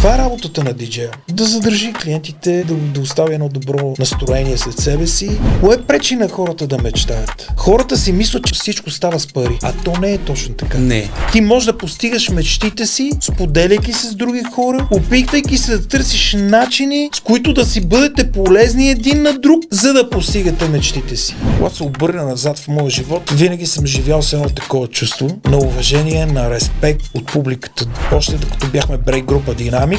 Това е работата на диджея. Да задържи клиентите, да остави едно добро настроение след себе си. Кое пречи на хората да мечтаят? Хората си мислят, че всичко става с пари, а то не е точно така. Не. Ти можеш да постигаш мечтите си, споделяйки се с други хора, опитвайки се да търсиш начини, с които да си бъдете полезни един на друг, за да постигате мечтите си. Когато се обърна назад в моя живот, винаги съм живял с едно такова чувство на уважение, на респект от публиката. Още докато бяхме брейк група Динамик,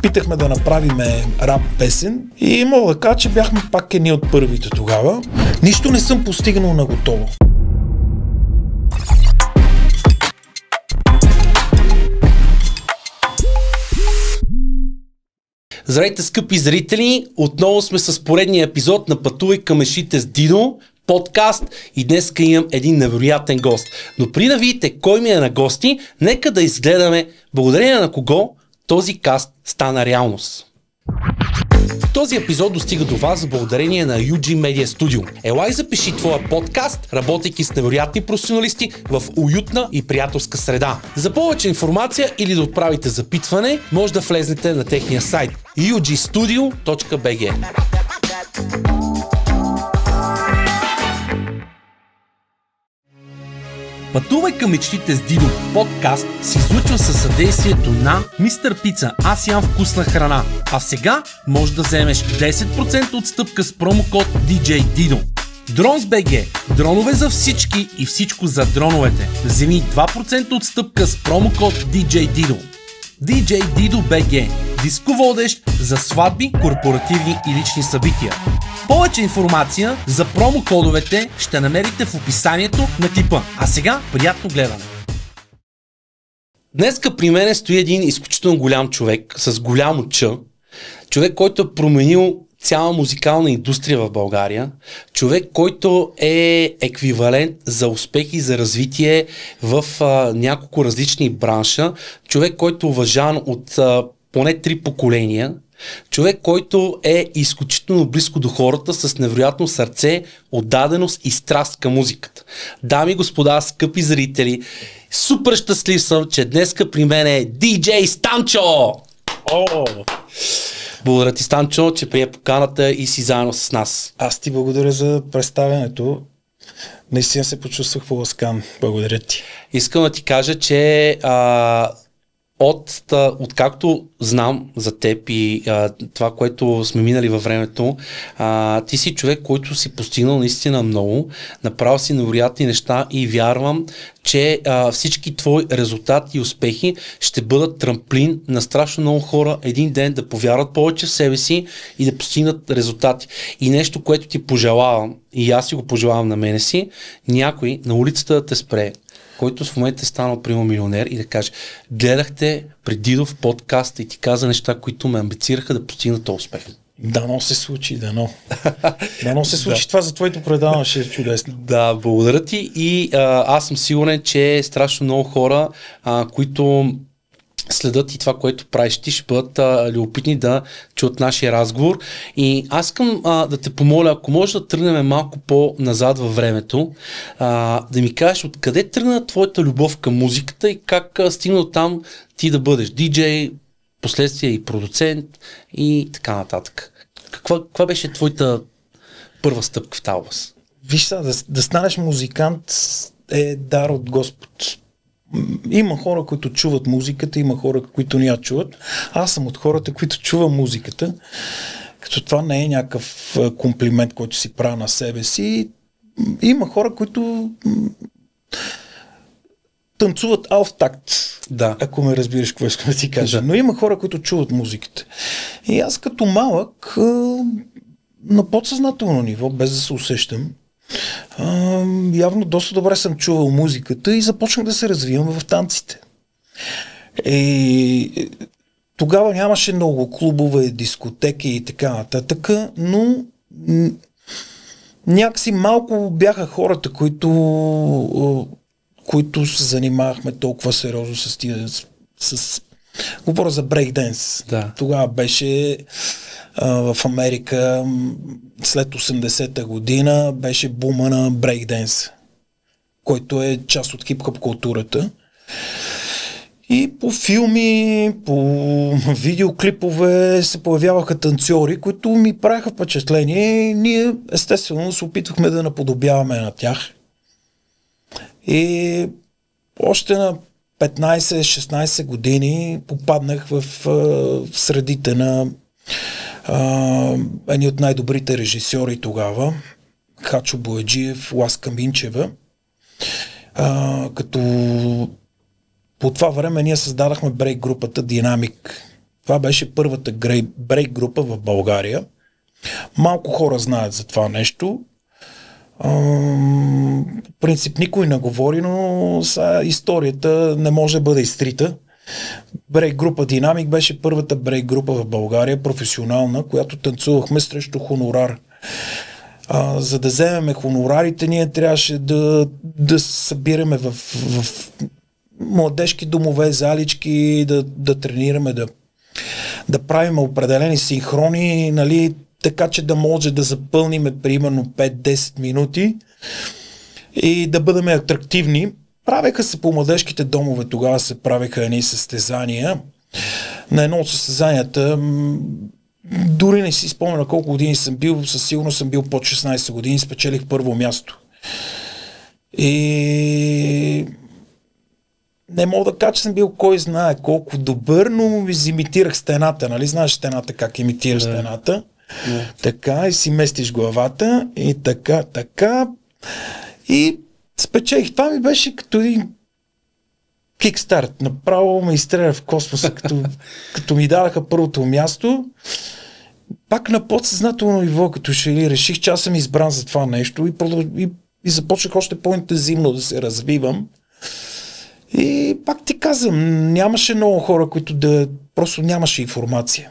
питахме да направим рап песен и мога да кажа, че бяхме пак едни от първите тогава. Нищо не съм постигнал на готово. Здравейте, скъпи зрители! Отново сме с поредния епизод на Пътувай към мечтите с Дидо, подкаст, и днес имам един невероятен гост. Но преди да видите кой ми е на гости, нека да изгледаме благодарение на кого този каст стана реалност. Този епизод достига до вас благодарение на UG Media Studio. Ела и запиши твоя подкаст, работейки с невероятни професионалисти в уютна и приятелска среда. За повече информация или да отправите запитване, може да влезнете на техния сайт ugstudio.bg. Пътувай към мечтите с Дидо подкаст се излъчва със съдействието на Мистер Пица. Аз ям вкусна храна. А сега можеш да вземеш 10% отстъпка с промокод DJ Dido. Drones.bg. Дронове за всички и всичко за дроновете. Вземи 2% отстъпка с промокод DJ Dido. DJ Dido.bg. Дисководещ за сватби, корпоративни и лични събития. Повече информация за промокодовете ще намерите в описанието на клипа. А сега приятно гледане! Днеска при мен стои един изключително голям човек с голямо Ч. Човек, който е променил цяла музикална индустрия в България. Човек, който е еквивалент за успех и за развитие в няколко различни бранша. Човек, който е уважаван от поне 3 поколения. Човек, който е изключително близко до хората, с невероятно сърце, отдаденост и страст към музиката. Дами и господа, скъпи зрители, супер щастлив съм, че днеска при мен е DJ Станчо! Благодаря ти, Станчо, че прие поканата и си заедно с нас. Аз ти благодаря за представянето. Наистина се почувствах поласкан. Благодаря ти. Искам да ти кажа, че откакто знам за теб и това, което сме минали във времето, ти си човек, който си постигнал наистина много, направил си невероятни неща и вярвам, че всички твои резултати и успехи ще бъдат трамплин на страшно много хора един ден да повярват повече в себе си и да постигнат резултати. И нещо, което ти пожелавам, и аз си го пожелавам на мене си, някой на улицата да те спре, който в момента е станал прямо милионер, и да каже: гледахте преди Дидо в подкаста и ти каза неща, които ме амбицираха да постигна този успех. Дано се случи, дано. Дано се случи. Това за твоето предаване ще е чудесно. Да, благодаря ти, и аз съм сигурен, че страшно много хора, които следят и това, което правиш ти, ще бъдат любопитни да чуят нашия разговор. И аз искам да те помоля, ако може да тръгнем малко по-назад във времето, да ми кажеш откъде тръгна твоята любов към музиката и как стигна там ти да бъдеш диджей, последствие и продуцент и така нататък. Каква беше твоята първа стъпка в тази област? Виж сега, да станеш музикант е дар от Господ. Има хора, които чуват музиката, има хора, които не я чуват. Аз съм от хората, които чувам музиката, като това не е някакъв комплимент, който си правя на себе си. Има хора, които танцуват алф такт, да. Ако ме разбираш какво искам да ти кажа. Да. Но има хора, които чуват музиката. И аз като малък, на подсъзнателно ниво, без да се усещам, явно доста добре съм чувал музиката и започнах да се развивам в танците. И тогава нямаше много клубове, дискотеки и така нататък, но някакси малко бяха хората, които се занимавахме толкова сериозно с говоря за брейкденс. Да. Тогава беше в Америка след 80-та година беше бума на брейкденс, който е част от хип-хоп културата. И по филми, по видеоклипове се появяваха танцори, които ми правиха впечатление и ние естествено се опитвахме да наподобяваме на тях. И още на 15-16 години попаднах в средите на едни от най-добрите режисьори тогава, Хачо Бояджиев, Ласка Минчева, като по това време ние създадахме брейк групата Динамик. Това беше първата брейк група в България. Малко хора знаят за това нещо. В принцип никой не говори, но историята не може да бъде изтрита. Брейк група Динамик беше първата брейк група в България, професионална, която танцувахме срещу хонорар. За да вземем хонорарите, ние трябваше да събираме в младежки домове, залички, да тренираме, да правим определени синхрони, нали, така че да може да запълниме примерно 5-10 минути и да бъдем атрактивни. Правеха се по младежките домове, тогава се правеха едни състезания. На едно от състезанията, дори не си спомня колко години съм бил, със сигурност съм бил под 16 години, спечелих първо място. И не мога да кажа, че съм бил кой знае колко добър, но изимитирах стената, нали? Знаеш стената, как имитираш стената? Така, и си местиш главата, и така. И спечелих. Това ми беше като един кикстарт. Направо ме изстреля в космоса, като ми дадаха първото място. Пак на подсъзнателно ниво, като ще ли реших, че аз съм избран за това нещо и започнах още по-интензивно да се развивам. И пак ти казвам, нямаше много хора, които просто нямаше информация.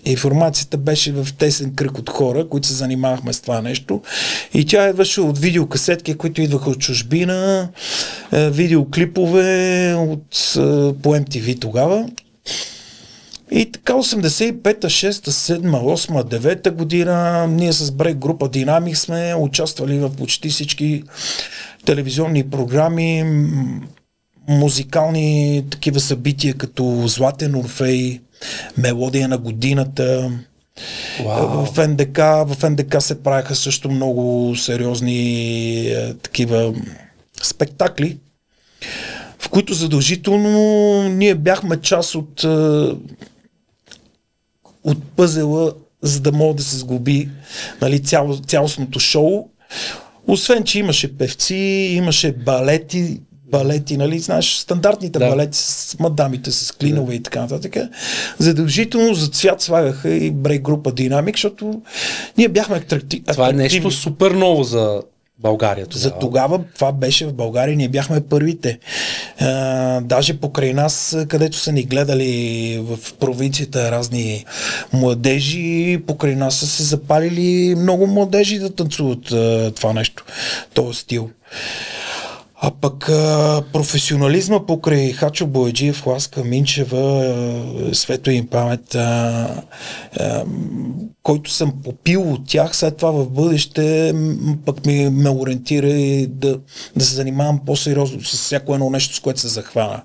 Информацията беше в тесен кръг от хора, които се занимавахме с това нещо. И тя идваше от видеокасетки, които идваха от чужбина, видеоклипове по MTV тогава. И така 85-та, 6-та, 7-та, 8-та, 9-та година ние с брейк група Динамик сме участвали в почти всички телевизионни програми, музикални такива събития, като Златен Орфей, Мелодия на годината. В НДК се правиха също много сериозни такива спектакли, в които задължително ние бяхме част от пъзела, за да може да се сглоби, нали, цялостното шоу. Освен, че имаше певци, имаше балети, нали, знаеш, стандартните балети с мадамите, с клинове и така нататък. Задължително за цвят слагаха и брейк група Динамик, защото ние бяхме атрактивни. Това е нещо супер ново за България тогава. За тогава това беше в България, ние бяхме първите. Даже покрай нас, където са ни гледали в провинцията разни младежи, покрай нас са се запалили много младежи да танцуват това нещо, този стил. А пък професионализма покрай Хачо Бояджиев, Ласка Минчева, светла им памет, който съм попил от тях, след това в бъдеще пък ме ориентира и да се занимавам по-сериозно с всяко едно нещо, с което се захвана.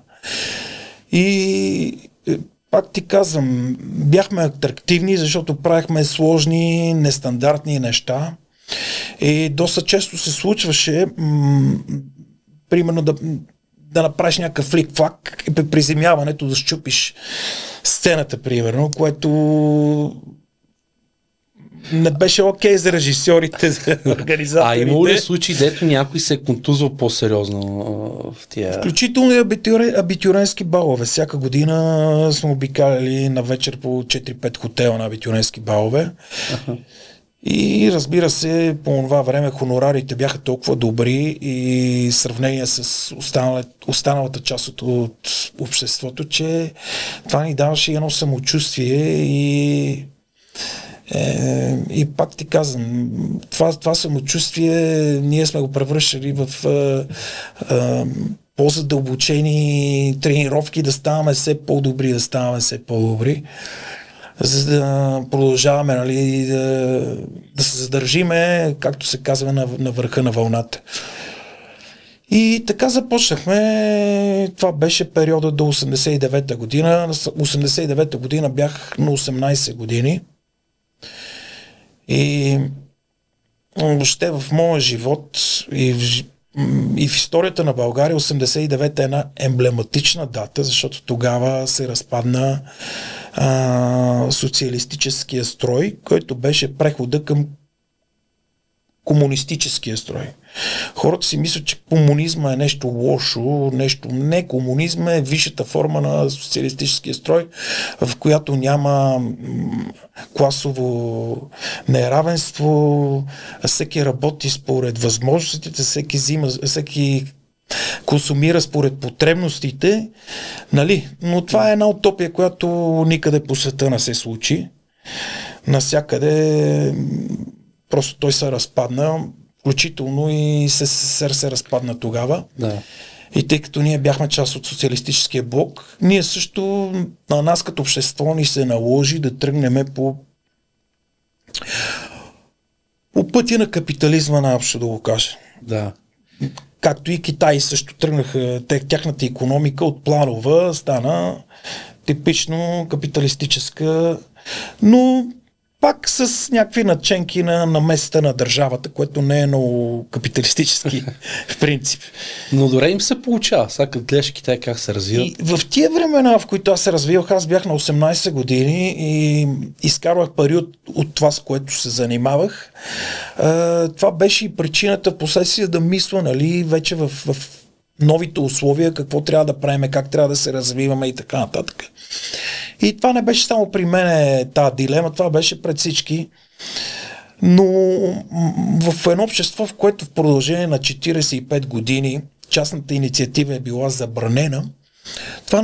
И пак ти казвам, бяхме атрактивни, защото правихме сложни, нестандартни неща. И доста често се случваше примерно да направиш някакъв флик-флак и при приземяването да счупиш сцената, примерно, което не беше окей за режисьорите, за организаторите. А имало ли случаи, дето някой се е контузвал по-сериозно в тия? Включително и абитюренски балове. Всяка година сме обикаляли на вечер по 4-5 хотела на абитюренски балове. И разбира се, по това време хонорарите бяха толкова добри и в сравнение с останалата част от обществото, че това ни даваше едно самочувствие и пак ти казвам, това самочувствие ние сме го превръщали в по-задълбочени тренировки, да ставаме все по-добри, за да продължаваме, нали, да се задържиме, както се казва, на върха на вълната. И така започнахме. Това беше периода до 89-та година. На 89-та година бях на 18 години. И въобще в моя живот и в историята на България 89-та е една емблематична дата, защото тогава се разпадна социалистическия строй, който беше прехода към комунистическия строй. Хората си мислят, че комунизма е нещо лошо, нещо не. Комунизма е висшата форма на социалистическия строй, в която няма класово неравенство, всеки работи според възможностите, всеки консумира според потребностите, нали? Но това е една утопия, която никъде по света не се случи. Насякъде просто той се разпадна, включително и СССР се разпадна тогава. Да. И тъй като ние бяхме част от социалистическия блок, ние също, на нас като общество ни се наложи да тръгнем по пътя на капитализма, наобщо да го кажа. Да. Както и Китай също тръгнаха, тяхната икономика от планова стана типично капиталистическа, но пак с някакви наченки на намесата на държавата, което не е много капиталистически в принцип. Но добре им се получава. Сега като гледаш Китай как се развива. И в тия времена, в които аз се развивах, аз бях на 18 години и изкарвах пари от това, с което се занимавах. Това беше и причината в последствие да мисля, нали, вече в новите условия, какво трябва да правим, как трябва да се развиваме и така нататък. И това не беше само при мен тази дилема, това беше пред всички. Но в едно общество, в което в продължение на 45 години частната инициатива е била забранена, това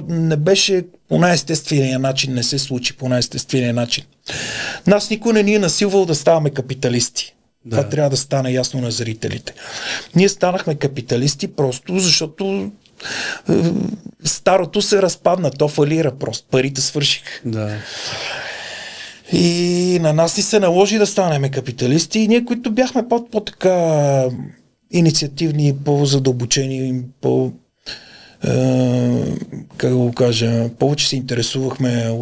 не беше по най-естествения начин, не се случи по най-естествения начин. Нас никой не ни е насилвал да ставаме капиталисти. Да. Това трябва да стане ясно на зрителите. Ние станахме капиталисти просто защото старото се разпадна, то фалира просто, парите свършиха. Да. И на нас ни се наложи да станем капиталисти и ние, които бяхме по-така инициативни, по-задълбочени, как да го кажа, повече се интересувахме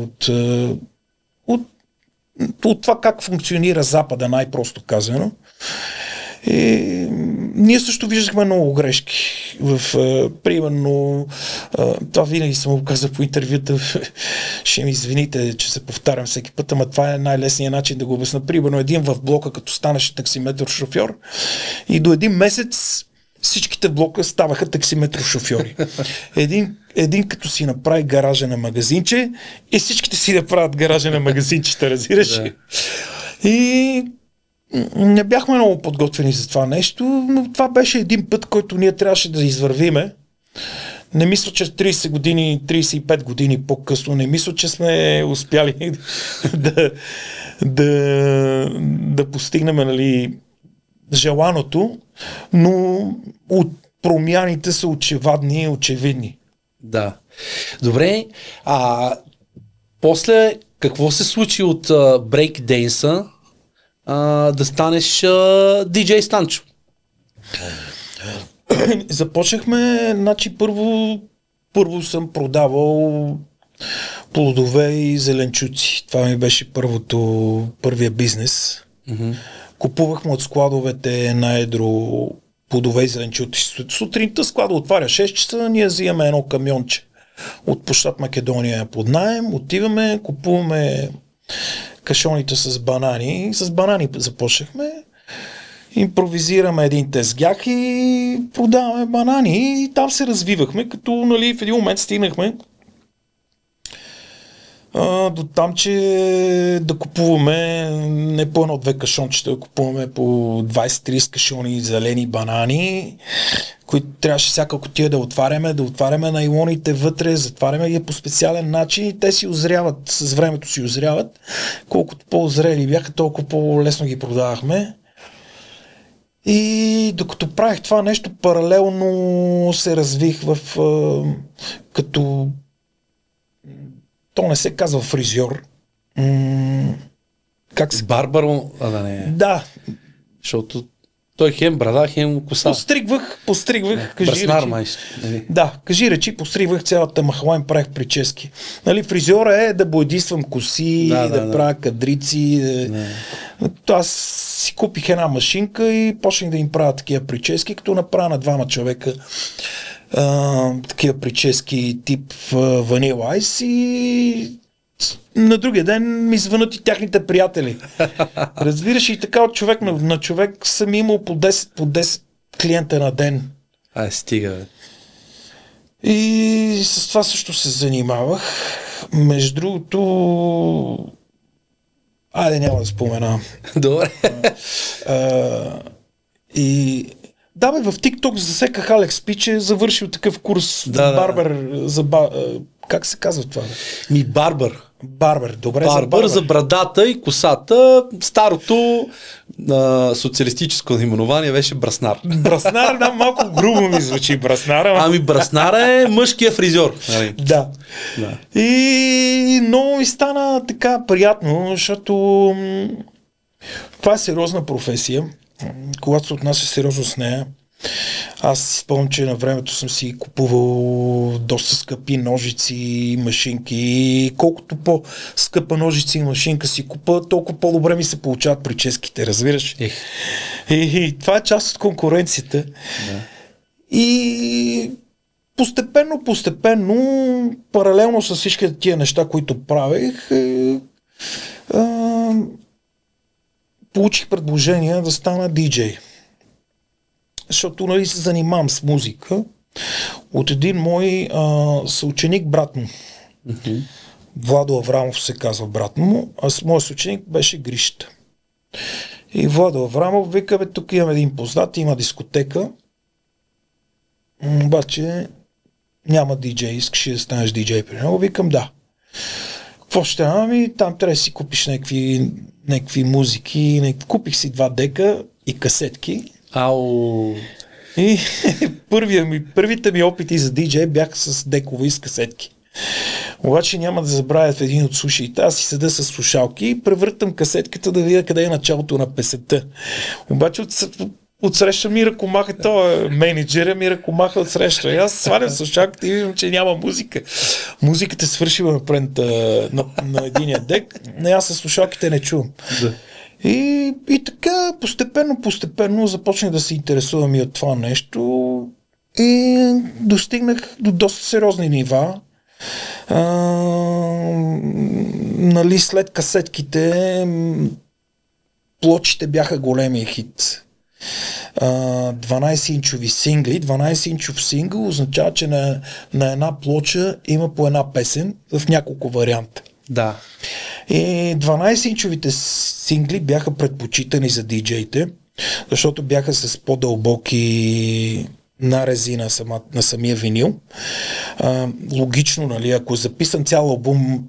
от това как функционира Запада, най-просто казано. И ние също виждахме много грешки. Примерно, това винаги съм го казал по интервюта, ще ми извините, че се повтарям всеки път, ама това е най-лесният начин да го обясня. Примерно един в блока, като станеше таксиметр шофьор и до един месец всичките в блока ставаха таксиметро шофьори. Един като си направи гаража на магазинче и всичките си направят гаража на магазинчета, разбираш? Да. И не бяхме много подготвени за това нещо, но това беше един път, който ние трябваше да извървиме. Не мисля, че 30 години, 35 години по-късно, не мисля, че сме успяли да постигнем, нали, желаното, но от промяните са очевадни и очевидни. Да. Добре, после какво се случи от брейкдейнса да станеш диджей Станчо? Започнахме, значи първо съм продавал плодове и зеленчуци. Това ми беше първия бизнес. Mm-hmm. Купувахме от складовете на едро плодове и зеленчуци. Сутринта склада отваря 6 часа, ние взимаме едно камионче от площад Македония под наем, отиваме, купуваме кашоните с банани. С банани започнахме, импровизираме един тезгях и продаваме банани и там се развивахме, като, нали, в един момент стигнахме до там, че да купуваме не по едно-две кашончета, да купуваме по 20-30 кашони зелени банани, които трябваше всяка кутия да отваряме найлоните вътре, затваряме ги по специален начин и те си озряват, с времето си озряват. Колкото по-озрели бяха, толкова по-лесно ги продавахме. И докато правих това нещо, паралелно се развих като то не се казва фризьор. Как се? Барбаро? Да не. Да. Защото Той хем брада, хем коса. Постригвах, кажи Браснар, речи. майс. Нали? Да, кажи речи, постригвах цялата махала и правих прически. Нали, фризьора е да боядисвам коси, да правя кадрици. Аз си купих една машинка и почнах да им правя такива прически, като направя на двама човека такива прически тип Vanilla Ice и на другия ден ми звънат и тяхните приятели. Разбираш, и така от човек на човек съм имал по 10 клиента на ден. Стига, бе. И с това също се занимавах. Между другото... Айде, няма да споменавам. Добре. И... Да, бе, в TikTok засеках Алекс Пиче, завършил такъв курс барбер за... Как се казва това? Барбър. Барбер, добре. Барбър за брадата и косата. Старото социалистическо наименование беше браснар. Браснар, да, малко грубо ми звучи браснара. Ами браснар е мъжкия фризьор. Да. И много ми стана така приятно, защото това е сериозна професия. Когато се отнася сериозно с нея, аз си спомням, че на времето съм си купувал доста скъпи ножици и машинки. И колкото по-скъпа ножици и машинка си купа, толкова по-добре ми се получават прическите, разбираш? И това е част от конкуренцията. Да. И постепенно, паралелно с всички тия неща, които правех, получих предложение да стана диджей. Защото, нали, се занимавам с музика от един мой съученик, брат му. Владо Аврамов се казва брат му, а с моят съученик беше Гришта. И Владо Аврамов вика, бе, тук имам един познат, има дискотека, обаче няма диджей, искаш да станеш диджей при него? Викам, да. Какво ще ами? Там трябва да си купиш някакви музики, купих си 2 дека и касетки. И първите ми опити за диджей бяха с декове и с касетки. Обаче няма да забравя в един от слушаите. Аз си седа с слушалки и превъртам касетката да видя къде е началото на песента. Обаче отсреща ми ръкомаха, той менеджера ми ръкомаха отсреща. И аз свалям слушалката и виждам, че няма музика. Музиката е свършила напред на единия дек, но аз с слушалките не чувам. Да. И така постепенно започнах да се интересувам и от това нещо и достигнах до доста сериозни нива. Нали, след касетките плочите бяха големия хит. 12-инчови сингли. 12-инчов сингъл означава, че на една плоча има по една песен в няколко варианта. Да. И 12-инчовите сингли бяха предпочитани за диджеите, защото бяха с по-дълбоки нарези на самия винил. Логично, нали, ако записам цял албум,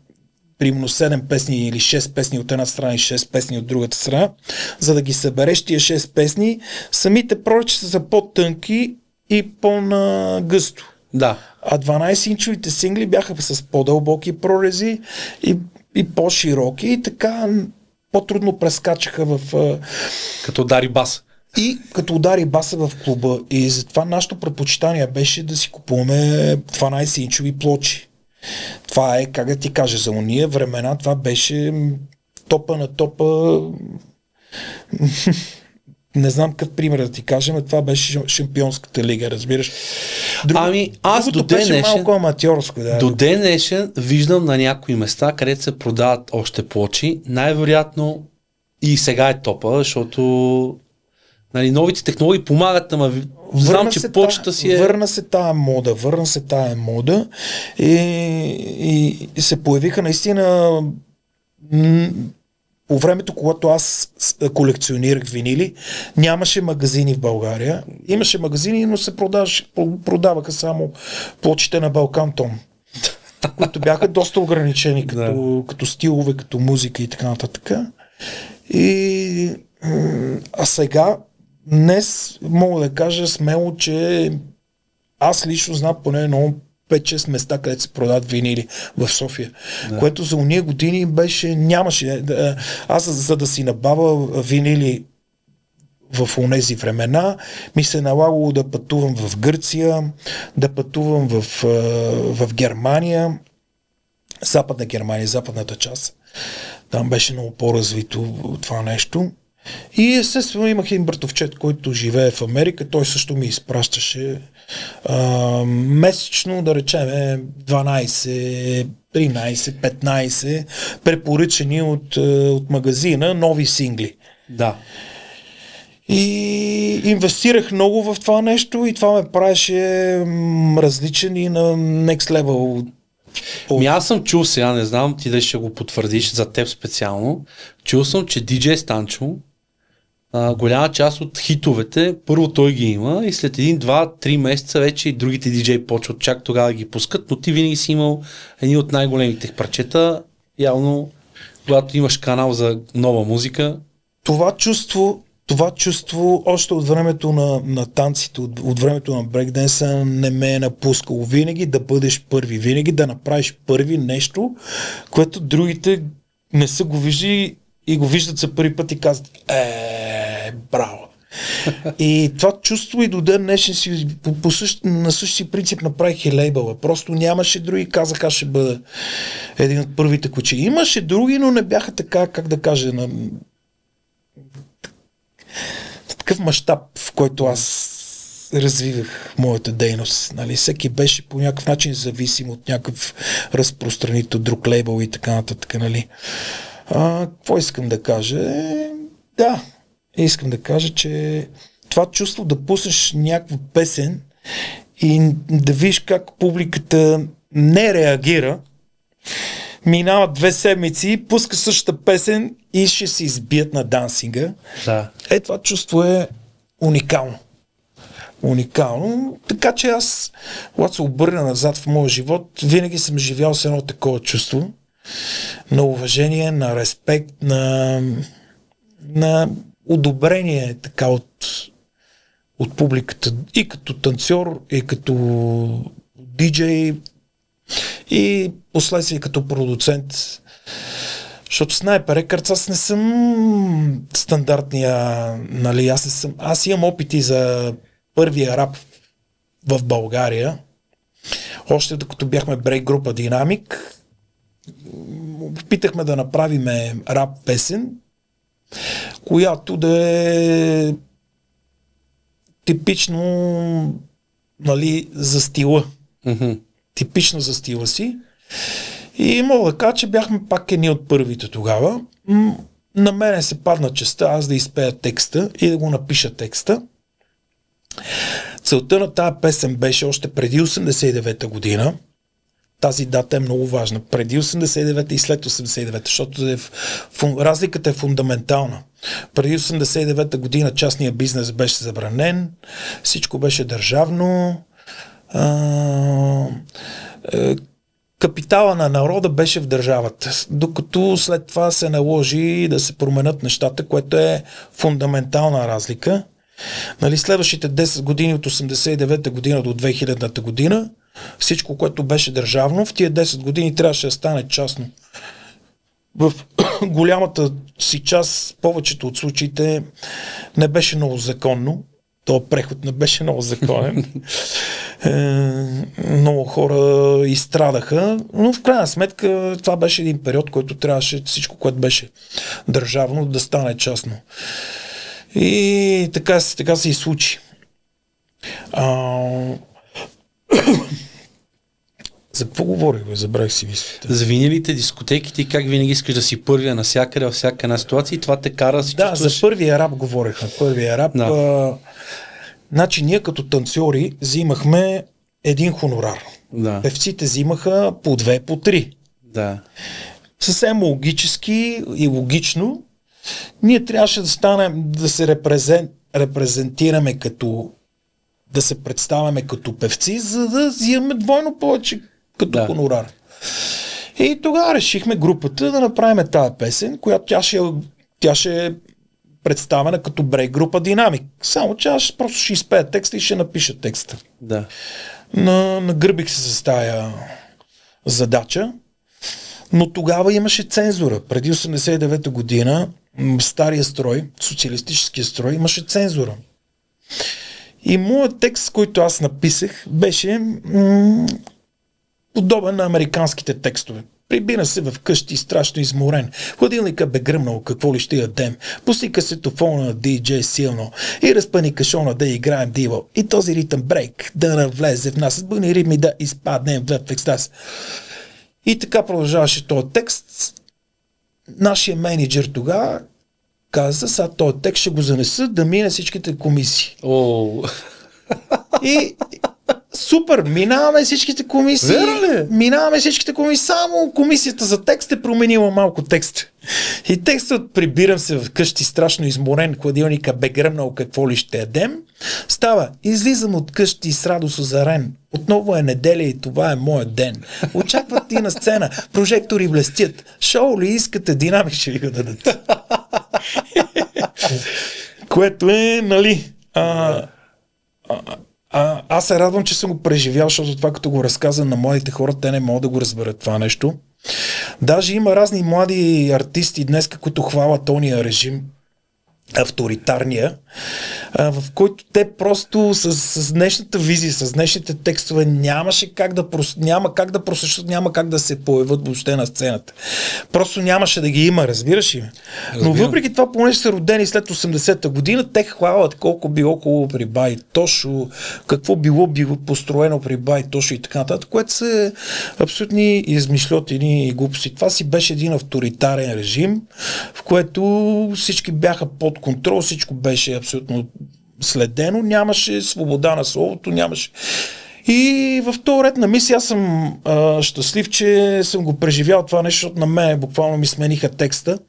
примерно 7 песни или 6 песни от една страна и 6 песни от другата страна, за да ги събереш тия 6 песни, самите проречи са по-тънки и по-нагъсто. Да. А 12-инчовите сингли бяха с по-дълбоки прорези и по-широки и така по-трудно прескачаха в... Като удари бас. И като удари баса в клуба. И затова нашето предпочитание беше да си купуваме 12-инчови плочи. Това е, как да ти кажа, за уния времена това беше топа на топа. Не знам какъв пример да ти кажем, това беше Шампионската лига, разбираш. Аз до ден днешен, малко аматьорско. Да, до ден днешен виждам на някои места, където се продават още плочи. Най-вероятно и сега е топа, защото нали, новите технологии помагат, ама знам, че плочата си е... Върна се тая мода и се появиха наистина по времето, когато аз колекционирах винили, нямаше магазини в България. Имаше магазини, но се продаваха само плочите на Балкан Том, които бяха доста ограничени като стилове, като музика и така нататък. А сега, днес мога да кажа смело, че аз лично знам поне едно 5-6 места, където се продават винили в София. Да. Което за уния години нямаше. Аз за да си набавя винили в онези времена ми се налагало да пътувам в Гърция, да пътувам в Германия, Западна Германия, западната част. Там беше много по-развито това нещо. И естествено имах един братовчет, който живее в Америка. Той също ми изпращаше месечно, да речем, 12, 13, 15 препоръчани от магазина нови сингли. Да. И инвестирах много в това нещо и това ме правеше различен и на next level. Аз съм чул сега, не знам ти дали ще го потвърдиш за теб специално. Чул съм, че DJ Станчо голяма част от хитовете, първо той ги има и след 1, 2, 3 месеца вече и другите диджеи почват чак тогава да ги пускат, но ти винаги си имал едни от най-големите парчета, явно когато имаш канал за нова музика. Това чувство още от времето на танците, от времето на брейкденса не ме е напускало. Винаги да бъдеш първи, винаги да направиш първи нещо, което другите не са го виждали и го виждат за първи път и казват браво! И това чувство и до ден днешен си на същия принцип направих и лейбъла. Просто нямаше други, казах аз ще бъда един от първите кучи. Имаше други, но не бяха така, как да кажа, на такъв мащаб, в който аз развивах моята дейност. Нали? Всеки беше по някакъв начин зависим от някакъв разпространител, друг лейбъл и така нататък. Нали? Какво искам да кажа? Да, искам да кажа, че това чувство да пуснеш някаква песен и да видиш как публиката не реагира, минават 2 седмици, пуска същата песен и ще се избият на дансинга. Да. Това чувство е уникално. Уникално. Така че аз, когато се обърна назад в моя живот, винаги съм живял с едно такова чувство на уважение, на респект, на одобрение така от публиката и като танцор, и като диджей, и последствие като продуцент. Защото Sniper Records аз не съм стандартния, нали, аз имам опити за първия рап в България. Още докато бяхме брейк група Динамик, опитахме да направим рап песен, която да е типично, нали, за стила. Mm-hmm. Типично за стила си. И мога да кажа, че бяхме пак едни от първите тогава. На мене се падна честа аз да изпея текста и да го напиша текста. Целта на тази песен беше още преди 89-та година. Тази дата е много важна. Преди 89-та и след 89-та, защото разликата е фундаментална. Преди 89-та година частният бизнес беше забранен, всичко беше държавно, капитала на народа беше в държавата, докато след това се наложи да се променят нещата, което е фундаментална разлика. Нали, следващите 10 години от 89-та година до 2000-та година всичко, което беше държавно, в тия 10 години трябваше да стане частно. В голямата си част, повечето от случаите не беше много законно. този преход не беше много законен. Много хора изстрадаха, но в крайна сметка това беше един период, който трябваше всичко, което беше държавно, да стане частно. И така се и случи. За какво говорих, бе? Забравих си мислите. За винилите, дискотеките и как винаги искаш да си първия навсякъде, във всяка една ситуация и това те кара да си чувстваш... За първия рап говорихме. Първия рап. Да. Значи ние като танцори взимахме един хонорар. Да. Певците взимаха по 2, по 3. Да. Съвсем логически и логично ние трябваше да станем, да се репрезентираме като, да се представяме като певци, за да взимаме двойно повече като хонорар. И тогава решихме групата да направим тази песен, която тя ще е представена като брейк група Динамик. Само че аз просто ще изпея текста и ще напиша текста. Да. Нагърбих се с тая задача, но тогава имаше цензура. Преди 89-та година стария строй, социалистическия строй, имаше цензура. И моят текст, който аз написах, беше подобен на американските текстове. Прибира се в къщи, страшно изморен. Хладилника бе гръмнал, какво ли ще ядем. Пусти касетофона на диджей силно и разпъни кашона да играем диво. И този ритъм брейк да навлезе в нас. С бъдни ритми да изпаднем в екстаз. И така продължаваше този текст. Нашия менеджер тогава каза, сега този текст ще го занеса да мине всичките комисии. И супер, минаваме всичките комисии. Минаваме всичките комисии. Само комисията за текст е променила малко текст. И текстът прибирам се вкъщи страшно изморен, хладилника бе гръмнал, какво ли ще ядем. Става, излизам от къщи с радост озарен. Отново е неделя и това е моят ден. Очакват ти на сцена, прожектори блестят. Шоу ли искате, динамик ще ви го дадат. Което е, нали... Аз се радвам, че съм го преживял, защото това като го разказвам на младите хора, те не могат да го разберат това нещо. Даже има разни млади артисти днес, които хвалят тония режим, авторитарния, в който те просто с днешната визия, с днешните текстове няма как да просъщат, няма как да се появят въобще на сцената. Просто нямаше да ги има, разбираш ли? Но въпреки това, понеже са родени след 80-та година, те хвалят колко било хубаво при Бай Тошо, какво било построено при Бай Тошо и така нататък, което са абсолютни измишлотини и глупости. Това си беше един авторитарен режим, в което всички бяха под контрол, всичко беше абсолютно следено, нямаше свобода на словото, нямаше. И в този ред на мисли аз съм щастлив, че съм го преживял това нещо, защото на мен буквално ми смениха текста.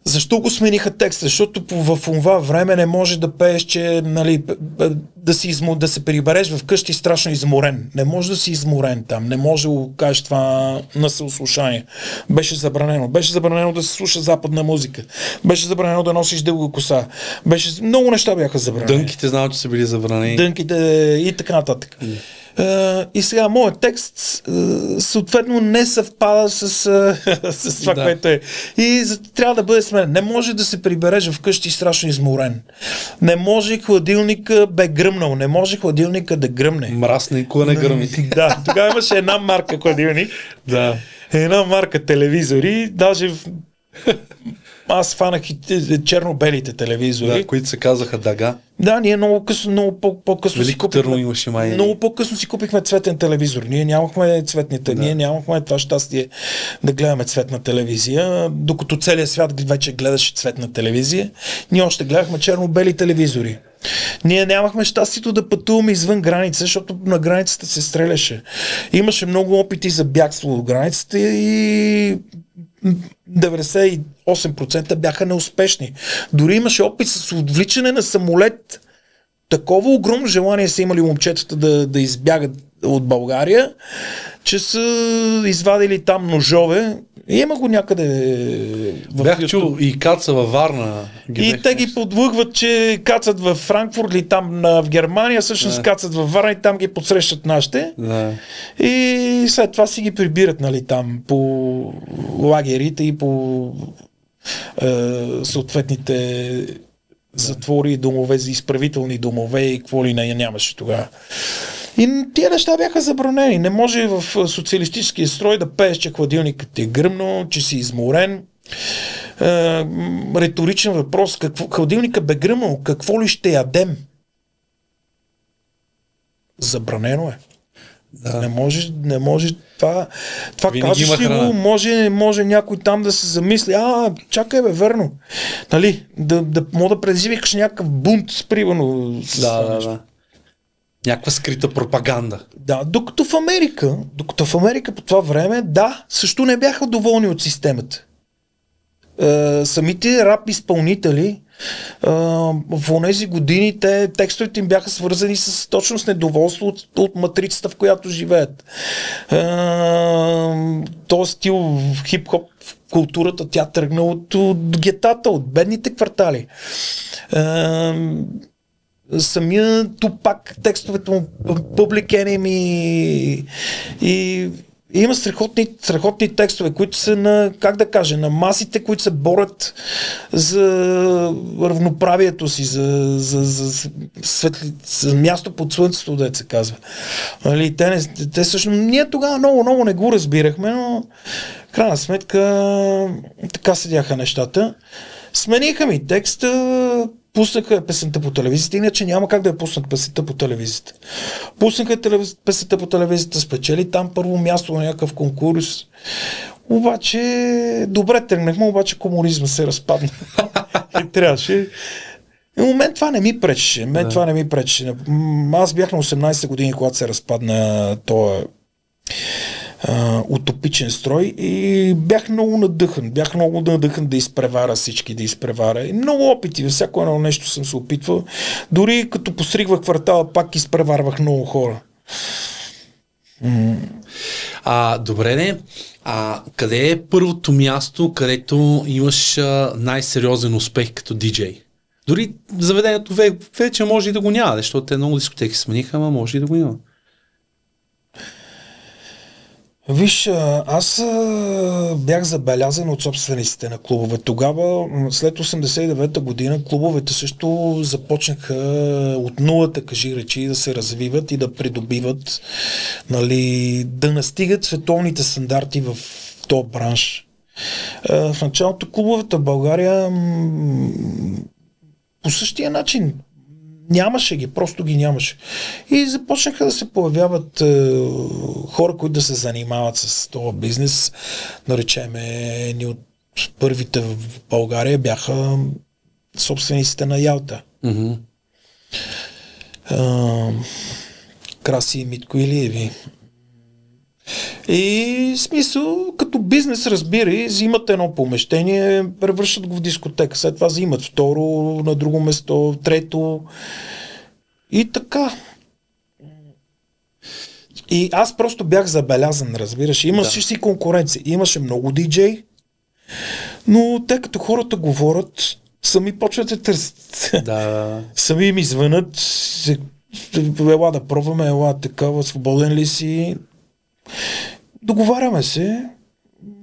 Защо го смениха текста? Защото в това време не може да пееш, че нали, да се прибереш вкъщи страшно изморен. Не може да си изморен там. Не може да го кажеш това на съослушание. Беше забранено. Беше забранено да се слуша западна музика. Беше забранено да носиш дълга коса. Много неща бяха забранени. Дънките знам, че са били забранени. Дънките и така нататък. И сега моят текст съответно не съвпада с това, което е. И трябва да бъде сменен. Не може да се прибереш вкъщи страшно изморен. Не може хладилника бе гръмнал. Не може хладилника да гръмне. Мръсна и не гръми. Да, тогава имаше една марка хладилник. Да. Една марка телевизори. Даже аз фанах и черно-белите телевизори. Да, които се казаха Дага. Да, ние много по-късно си купихме. Много по-късно си купихме цветен телевизор. Ние нямахме цветните, ние нямахме това щастие да гледаме цветна телевизия, докато целият свят вече гледаше цветна телевизия. Ние още гледахме черно-бели телевизори. Ние нямахме щастието да пътуваме извън граница, защото на границата се стреляше. Имаше много опити за бягство от границата и 98% бяха неуспешни. Дори имаше опит с отвличане на самолет. Такова огромно желание са имали момчетата да избягат от България, че са извадили там ножове. И има го някъде. Бях чул и Каца във Варна. И те ги подлъгват, че кацат във Франкфурт или там в Германия, всъщност кацат във Варна и там ги подсрещат нашите. Да. И след това си ги прибират, нали, там по лагерите и по съответните затвори, домове, за изправителни домове и какво ли нямаше тогава. И тия неща бяха забранени. Не може в социалистическия строй да пееш, че хладилникът ти е гръмнал, че си изморен. Риторичен въпрос. Хладилникът бе гръмнал, какво ли ще ядем? Забранено е. Да. Не може това кажеш ли го, може някой там да се замисли, чакай бе, верно. Нали, да мога да предизвикаш някакъв бунт, примерно. Да. Някаква скрита пропаганда. Да, докато в Америка по това време, също не бяха доволни от системата. Самите рап изпълнители в онези години текстовете им бяха свързани точно с недоволство от матрицата, в която живеят. Този стил в хип-хоп в културата, тя тръгна от гетата, от бедните квартали. Самия Тупак, текстовете му, Public Enemy и има страхотни текстове, които са на, как да кажа, на масите, които се борят за равноправието си, за място под слънцето, дето се казва. Нали, те всъщност, ние тогава много не го разбирахме, но в крайна сметка така седяха нещата. Смениха ми текста, пуснаха песента по телевизията, иначе няма как да я пуснат песента по телевизията. Пуснаха песента по телевизията, спечели там първо място на някакъв конкурс. Обаче, добре тръгнахме, обаче комунизма се разпадна. И трябваше. В момент това не ми пречеше. Аз бях на 18 години, когато се разпадна този утопичен строй и бях много надъхан. Да изпревара всички, И много опити, във всяко едно нещо съм се опитвал. Дори като постригвах квартала, пак изпреварвах много хора. Добре, не. Къде е първото място, където имаш най-сериозен успех като диджей? Дори заведението вече може и да го няма, защото те много дискотеки смениха, ама може и да го няма. Виж, аз бях забелязан от собствениците на клубове. Тогава, след 89-та година, клубовете също започнаха от нулата, кажи речи, да се развиват и да придобиват, нали, да настигат световните стандарти в този бранш. В началото клубовете в България по същия начин нямаше ги, просто ги нямаше. И започнаха да се появяват хора, които да се занимават с този бизнес. Наречеме, едни от първите в България бяха собствениците на Ялта. Mm-hmm. Краси и Митко Илиеви. И в смисъл, като бизнес, разбира, взимат едно помещение, превръщат го в дискотека, след това взимат второ, на друго место, трето и така. И аз просто бях забелязан, разбираш. Имаше си конкуренция, имаше много диджей, но те като хората говорят, сами почват да търсят. Да. Сами ми звънат, ела да пробваме, ела такава, свободен ли си? Договаряме се.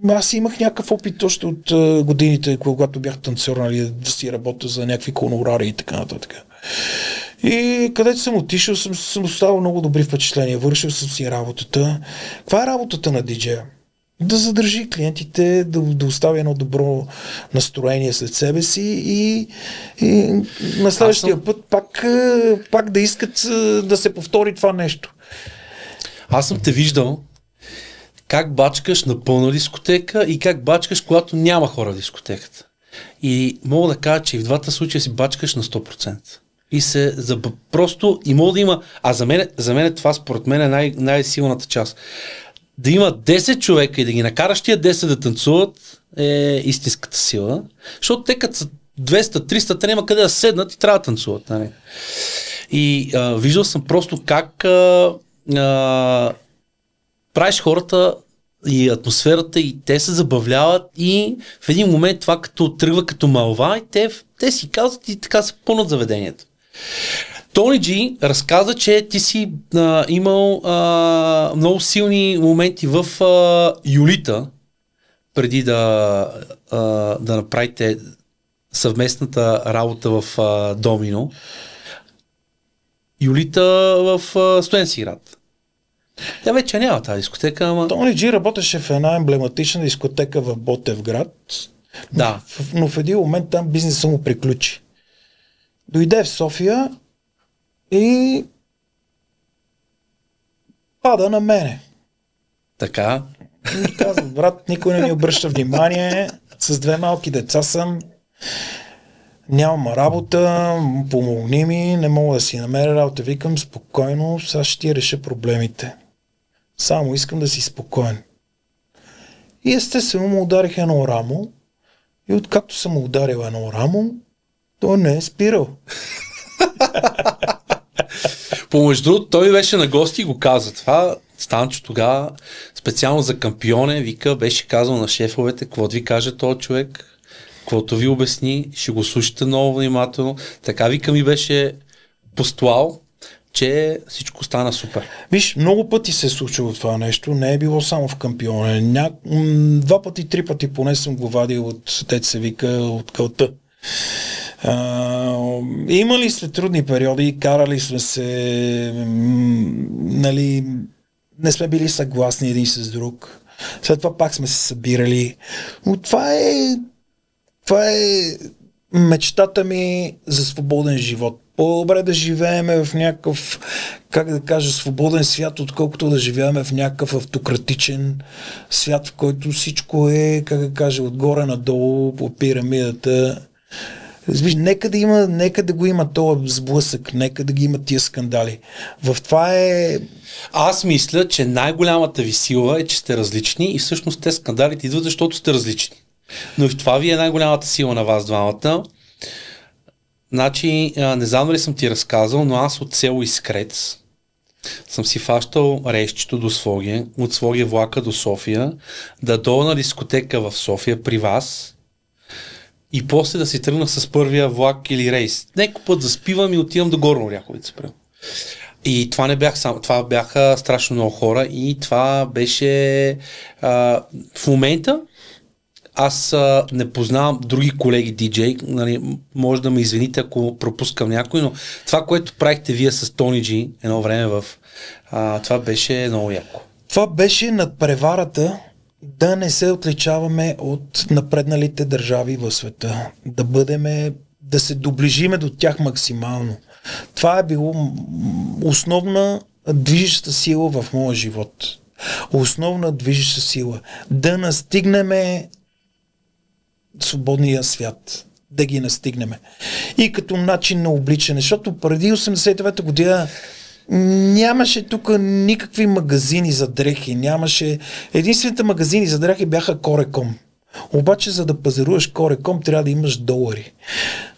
Аз имах някакъв опит още от годините, когато бях танцор, нали, да си работя за някакви хонорари и така нататък. И където съм отишъл, съм оставил много добри впечатления. Вършил съм си работата. Каква е работата на диджея? Да задържи клиентите, да остави едно добро настроение след себе си и на следващия път пак да искат да се повтори това нещо. Аз съм те виждал как бачкаш на пълна дискотека и как бачкаш, когато няма хора в дискотеката. И мога да кажа, че и в двата случая си бачкаш на 100%. И се просто и мога да има. А за мен това според мен е най-силната част. Да има 10 човека и да ги накараш тия 10 да танцуват е истинската сила. Защото те като са 200-300, те няма къде да седнат и трябва да танцуват. Нали? И виждал съм просто как правиш хората и атмосферата и те се забавляват и в един момент това като тръгва като малва и те си казват и така се пълнат заведението. Тони Джи разказа, че ти си имал много силни моменти в Юлита, преди да направите съвместната работа в Домино. Юлита в Студентски град. Тя вече няма тази дискотека, ама... Тони Джи работеше в една емблематична дискотека в Ботевград, да. но в един момент там бизнесът му приключи. Дойде в София и пада на мене. Така? И казва, брат, никой не ми обръща внимание, с 2 малки деца съм, нямам работа, помогни ми, не мога да си намеря работа. Викам, спокойно, сега ще ти реша проблемите. Само искам да си спокоен. И естествено му ударих едно рамо и откакто съм му ударил едно рамо, той не е спирал. Помежду другото, той беше на гости и го каза това. Станчо тогава специално за Кампионе, вика, беше казал на шефовете, какво ви каже този човек, каквото ви обясни, ще го слушате много внимателно. Така вика ми беше послал, че всичко стана супер. Виж, много пъти се е случило това нещо, не е било само в Кампионе. 2 пъти, 3 пъти поне съм го вадил от, дето се вика, от кълта. Имали сме трудни периоди, карали сме се, нали, не сме били съгласни един с друг. След това пак сме се събирали. Но това е мечтата ми за свободен живот. По-добре да живееме в някакъв, как да кажа, свободен свят, отколкото да живееме в някакъв автократичен свят, в който всичко е, как да кажа, отгоре надолу по пирамидата. Виж, нека да го има този сблъсък, нека да ги има тия скандали. В това е... Аз мисля, че най-голямата ви сила е, че сте различни и всъщност те скандалите идват, защото сте различни. Но и в това ви е най-голямата сила на вас двамата. Значи, не знам дали съм ти разказал, но аз от село Искрец съм си фащал рейсчето до Своге, от Своге влака до София, да дойда на дискотека в София при вас и после да си тръгна с първия влак или рейс. Неко път заспивам и отивам до Горна Оряховица. И това не бях сам, това бяха страшно много хора и това беше в момента аз не познавам други колеги диджей, нали, може да ме извините, ако пропускам някой, но това, което правихте вие с Тони Джи едно време това беше много яко. Това беше надпреварата да не се отличаваме от напредналите държави в света. Да се доближиме до тях максимално. Това е било основна движеща сила в моя живот. Основна движеща сила. Да настигнеме свободния свят. Да ги настигнеме. И като начин на обличане, защото преди 89-та година нямаше тук никакви магазини за дрехи. Единствените магазини за дрехи бяха Кореком. Обаче, за да пазаруваш Кореком, трябва да имаш долари.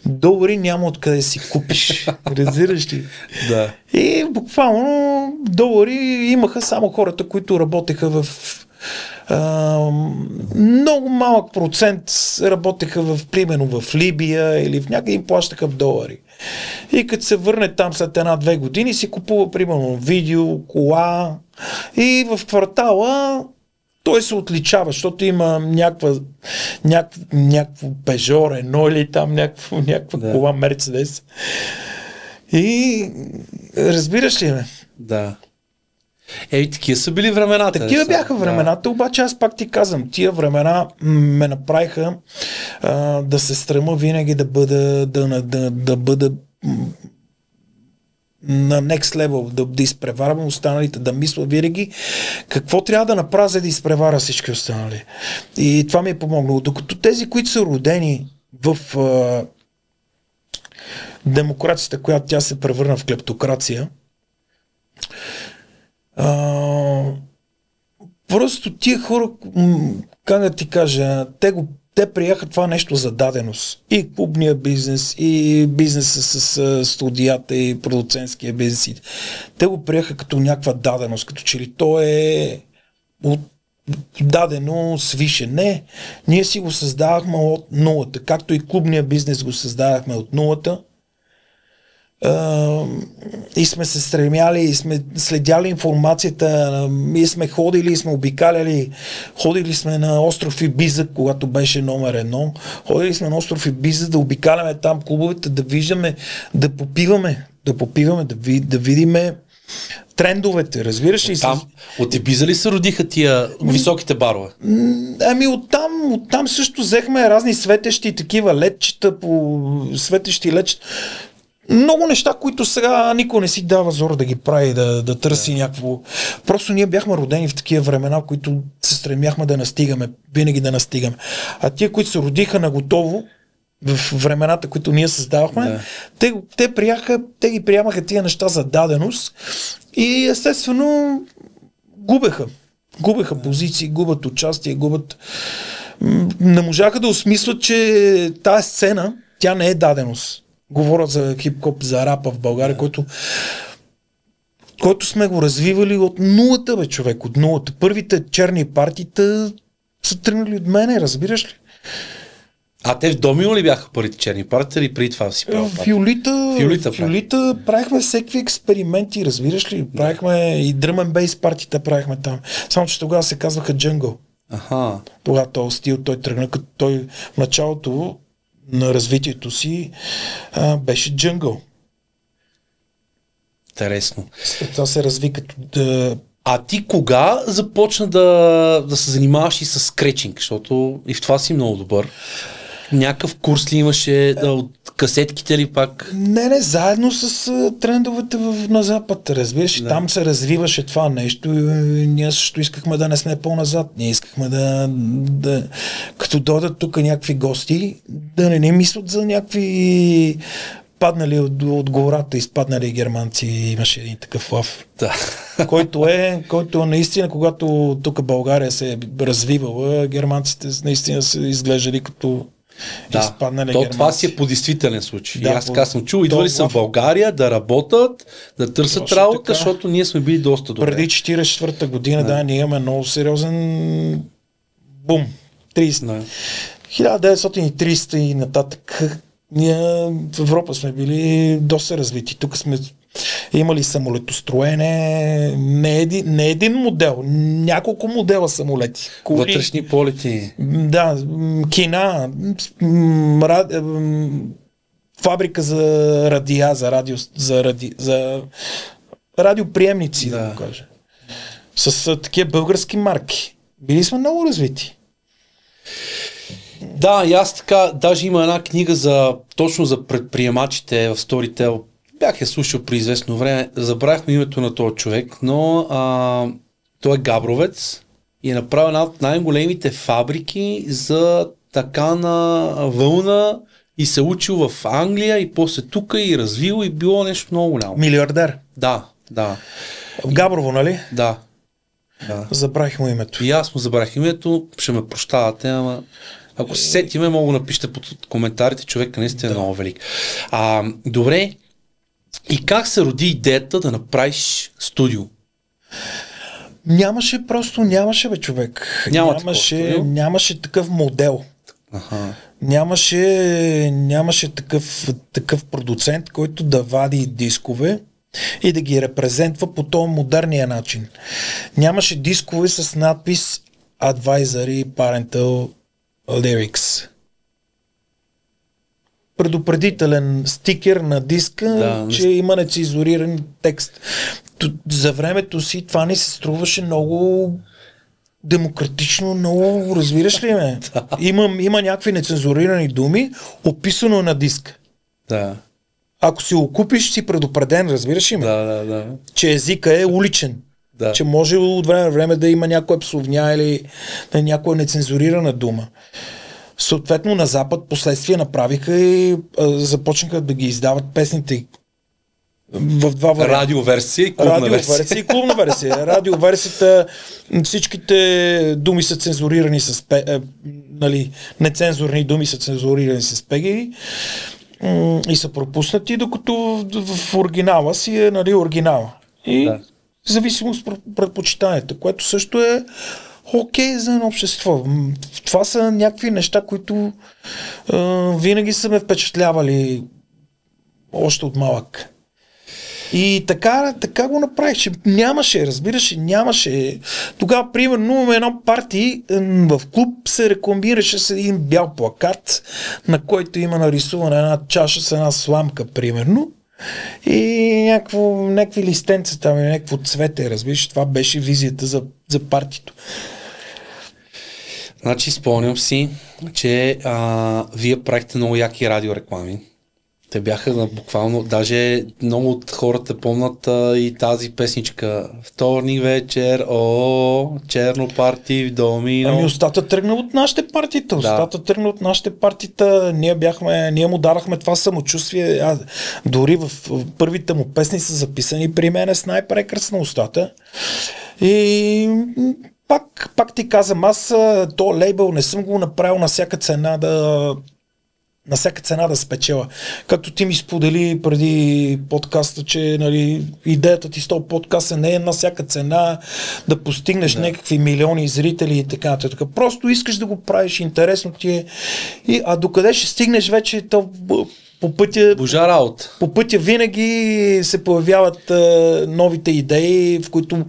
Долари няма откъде си купиш. Разбираш ли? Да. И буквално долари имаха само хората, които работеха в много малък процент работеха примерно в Либия или в някъде им плащаха в долари. И като се върне там след 1-2 години си купува примерно видео, кола и в квартала той се отличава, защото има някакво Peugeot, Renault или там някаква кола Мерцедес. И разбираш ли ме? Да. Такива са били времената. Такива бяха времената, обаче аз пак ти казвам, тия времена ме направиха да се стрема винаги да бъда на next level, да изпреварвам останалите, да мисля винаги какво трябва да направя, за да изпреваря всички останали. И това ми е помогнало. Докато тези, които са родени в демокрацията, която тя се превърна в клептокрация, просто тия хора, как да ти кажа, те приеха това нещо за даденост. И клубния бизнес, и бизнеса с студията, и продуцентския бизнес. Те го приеха като някаква даденост, като че ли то е дадено свише. Не, ние си го създавахме от нулата, както и клубния бизнес го създавахме от нулата. И сме се стремяли, и сме следяли информацията, и сме ходили, и сме обикаляли, ходили сме на остров Ибиза, когато беше номер 1, ходили сме на остров Ибиза да обикаляме там клубовете, да виждаме, да попиваме, да видиме трендовете, разбираш ли? От Ибиза ли се родиха тия високите барове? Оттам също взехме разни светещи такива ледчета, светещи ледчета. Много неща, които сега никой не си дава зор да ги прави, да търси някакво. Просто ние бяхме родени в такива времена, в които се стремяхме да настигаме, винаги да настигаме. А тия, които се родиха на готово, в времената, които ние създавахме, те ги приемаха тия неща за даденост и естествено губеха позиции, губят участие, не можаха да осмислят, че тази сцена, тя не е даденост. Говоря за хип-хоп, за рапа в България, който сме го развивали от нулата, човек, от нулата. Първите черни партита са тръгнали от мене, разбираш ли? А те в Домино ли бяха първите черни партии или преди това си правил партии? Фиолита правихме всеки експерименти, разбираш ли? Правихме и Drum and Bass партията правихме там. Само, че тогава се казваха Jungle. Аха. Тогава този стил той тръгна, като той в началото на развитието си беше Jungle. Интересно. Това се разви като А ти кога започна да се занимаваш и с скречинг? Защото и в това си много добър. Някакъв курс ли имаше от касетките ли пак? Не, заедно с трендовете на Запад, разбираш. Да. Там се развиваше това нещо и ние също искахме да не сме по-назад. Ние искахме да като дойдат тук някакви гости, да не мислят за някакви паднали от гората, изпаднали германци. Имаше един такъв лав. Да. който наистина, когато тук България се е развивала, германците наистина се изглеждали като изпаднали германци. Това си е по действителен случай. Да, аз така съм чул, идвали са в България да работят, да търсят работа, защото ние сме били доста добре. Преди 1944 година, ние имаме много сериозен бум. 1930 и нататък. Ние в Европа сме били доста развити. Тук сме имали самолетостроене, не един модел, няколко модела самолети. Вътрешни полети. Да, кина, фабрика за радиа, за радиоприемници, да го кажа. С такива български марки. Били сме много развити. Да, и аз така, даже има една книга точно за предприемачите в Storytel. Бях я слушал при известно време, забравихме името на този човек, но той е габровец и е направил една от най-големите фабрики за такана вълна и се учил в Англия и после тук и развил и било нещо много голямо. Милиардер? Да. В Габрово, нали? Да. Забравих му името. И аз му забравих името, ще ме прощавате, ама ако се сетиме, мога да напишете под коментарите, човек наистина е много велик. Добре, и как се роди идеята да направиш студио? Нямаше, бе, човек. Нямаше такъв модел. Нямаше такъв продуцент, който да вади дискове и да ги репрезентва по този модерния начин. Нямаше дискове с надпис Advisory Parental Lyrics. Предупредителен стикер на диска, че има нецензуриран текст. За времето си това ни се струваше много демократично, много, разбираш ли ме? Има някакви нецензурирани думи, описано на диск. Да. Ако си го купиш, си предупреден, разбираш ли ме? Да. Че езика е уличен. Да. Че може от време на време да има някоя псовня или някоя нецензурирана дума. Съответно на Запад последствия направиха и започнаха да ги издават песните в два варианта. Радиоверсия и клубна версия. И клубна версия. Радиоверсията, всичките думи са цензурирани с нецензурни думи са цензурирани с пеги и са пропуснати, докато в оригинала си е оригинала. И зависимост от предпочитанията, което също е окей за едно общество. Това са някакви неща, които винаги са ме впечатлявали още от малък. И така го направих, че нямаше. Тогава, примерно, едно парти в клуб се рекламираше с един бял плакат, на който има нарисувана една чаша с една сламка, примерно. И някакви листенца там, някакво цвете, разбираш, това беше визията за партито. Значи спомням си, че вие правихте много яки радиореклами. Те бяха буквално, даже много от хората помнят и тази песничка Вторник вечер, черно парти в Домино. Остата тръгна от нашите партита. Ние му дарахме това самочувствие. Дори в първите му песни са записани при мен с най-прекрасна устата. И пак ти казвам, аз то лейбъл не съм го направил на всяка цена на всяка цена да спечела. Както ти ми сподели преди подкаста, че нали, идеята ти с този подкаст не е на всяка цена да постигнеш някакви милиони зрители и така нататък. Просто искаш да го правиш, интересно ти е. А докъде ще стигнеш вече, то по пътя... Божа работа. По пътя винаги се появяват новите идеи, в които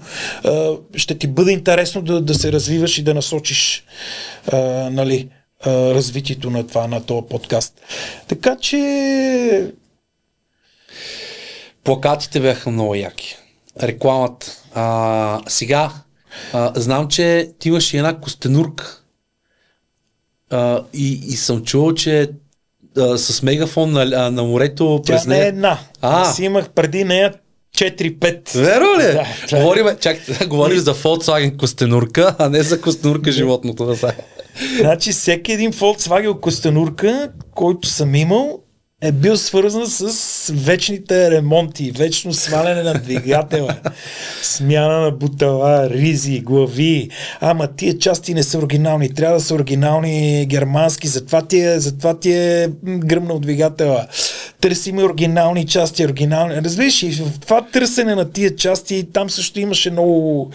ще ти бъде интересно да се развиваш и да насочиш нали, развитието на този подкаст. Така че... Плакатите бяха много яки. Рекламата. Сега, знам, че ти имаш и една костенурка. И съм чувал, че с мегафон на морето през нея... Тя не е една. Аз имах преди нея 4-5. Верно ли? Да, говорим за Volkswagen костенурка, а не за костенурка животното. Значи всеки един Volkswagen костенурка, който съм имал, е бил свързан с вечните ремонти, вечно сваляне на двигателя, смяна на бутала, ризи, глави. Ама тия части не са оригинални, трябва да са оригинални германски, затова ти е гръмнал двигателя. Търсим оригинални части, Разбираш, и в това търсене на тия части, там също имаше много,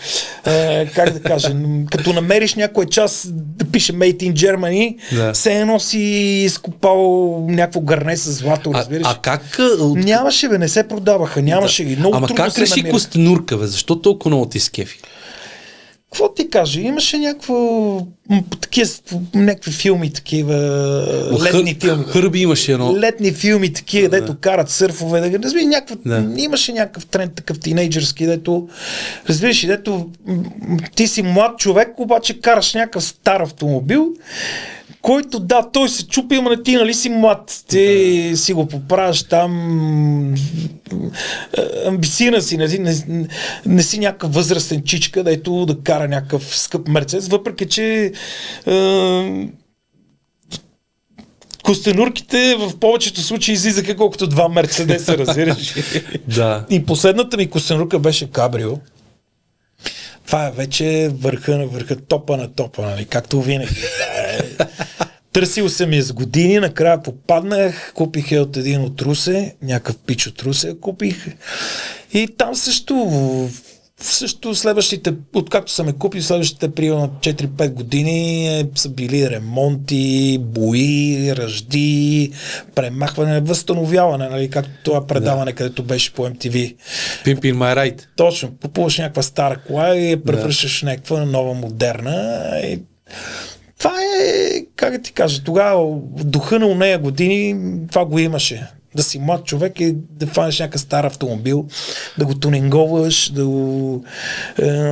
как да кажа, като намериш някоя част да пише Made in Germany, все едно си изкопал някакво гърне с злато, разбираш? А как... Нямаше, не се продаваха, нямаше ги. Много трудно как реши костенурка, Защо толкова много ти скефи? Какво ти кажа? Имаше някакви филми, такива летни филми. Хърби имаше едно. Летни филми, такива, дето карат сърфове. Имаше някакъв тренд, такъв тинейджърски, дето разбираш, дето ти си млад човек, обаче караш някакъв стар автомобил, който той се чупи, ама не ти, нали си млад, ти си го поправяш там, амбициран си, не си някакъв възрастен чичка, дето да кара някакъв скъп мерцедес, въпреки че костенурките в повечето случаи излизаха колкото 2 мерцедеса, разбираш. Да. И последната ми костенурка беше кабрио. Това е вече върха на върха, топа на топа, нали? Както винаги. Търсил съм я с години, накрая попаднах, купих я от един от Русе, някакъв пич от Русе купих. И там също следващите, откакто съм я купил, следващите примерно 4-5 години са били ремонти, бои, ръжди, премахване, възстановяване, нали, както това предаване, където беше по MTV. Pimp in my ride. Точно, купуваш някаква стара кола и я превръщаш в някаква нова модерна. И това е, как да ти кажа, тогава в духа на нея години това го имаше. Да си млад човек и да фанеш някакъв стар автомобил, да го тунинговаш, да го...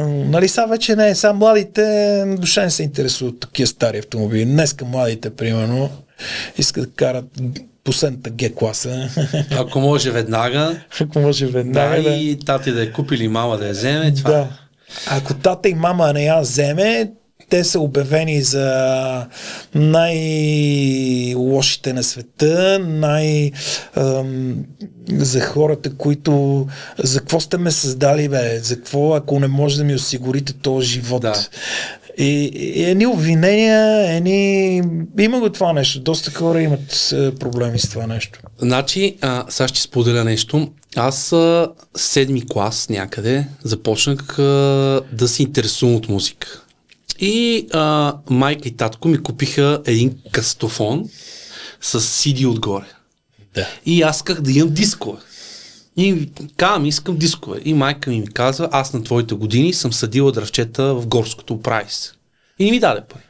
нали сега вече не, сега младите душа не се интересуват от такива стари автомобили. Днеска младите, примерно, искат да карат последната Г-класа. Ако може веднага. Ако може веднага. Да, и тати да я купи или мама да я вземе. Това. Да. Ако тата и мама не я вземе, те са обявени за най-лошите на света, за хората, които за какво сте ме създали, бе? За какво, ако не може да ми осигурите този живот? Да. И едни обвинения, има го това нещо. Доста хора имат проблеми с това нещо. Значи, сега ще споделя нещо. Аз 7-ми клас някъде започнах да се интересувам от музика. И майка и татко ми купиха един кастофон с CD отгоре. Да. И аз исках да имам дискове. И казвам, искам дискове. И майка ми казва, аз на твоите години съм съдила дръвчета в горското прайс. И не ми даде пари.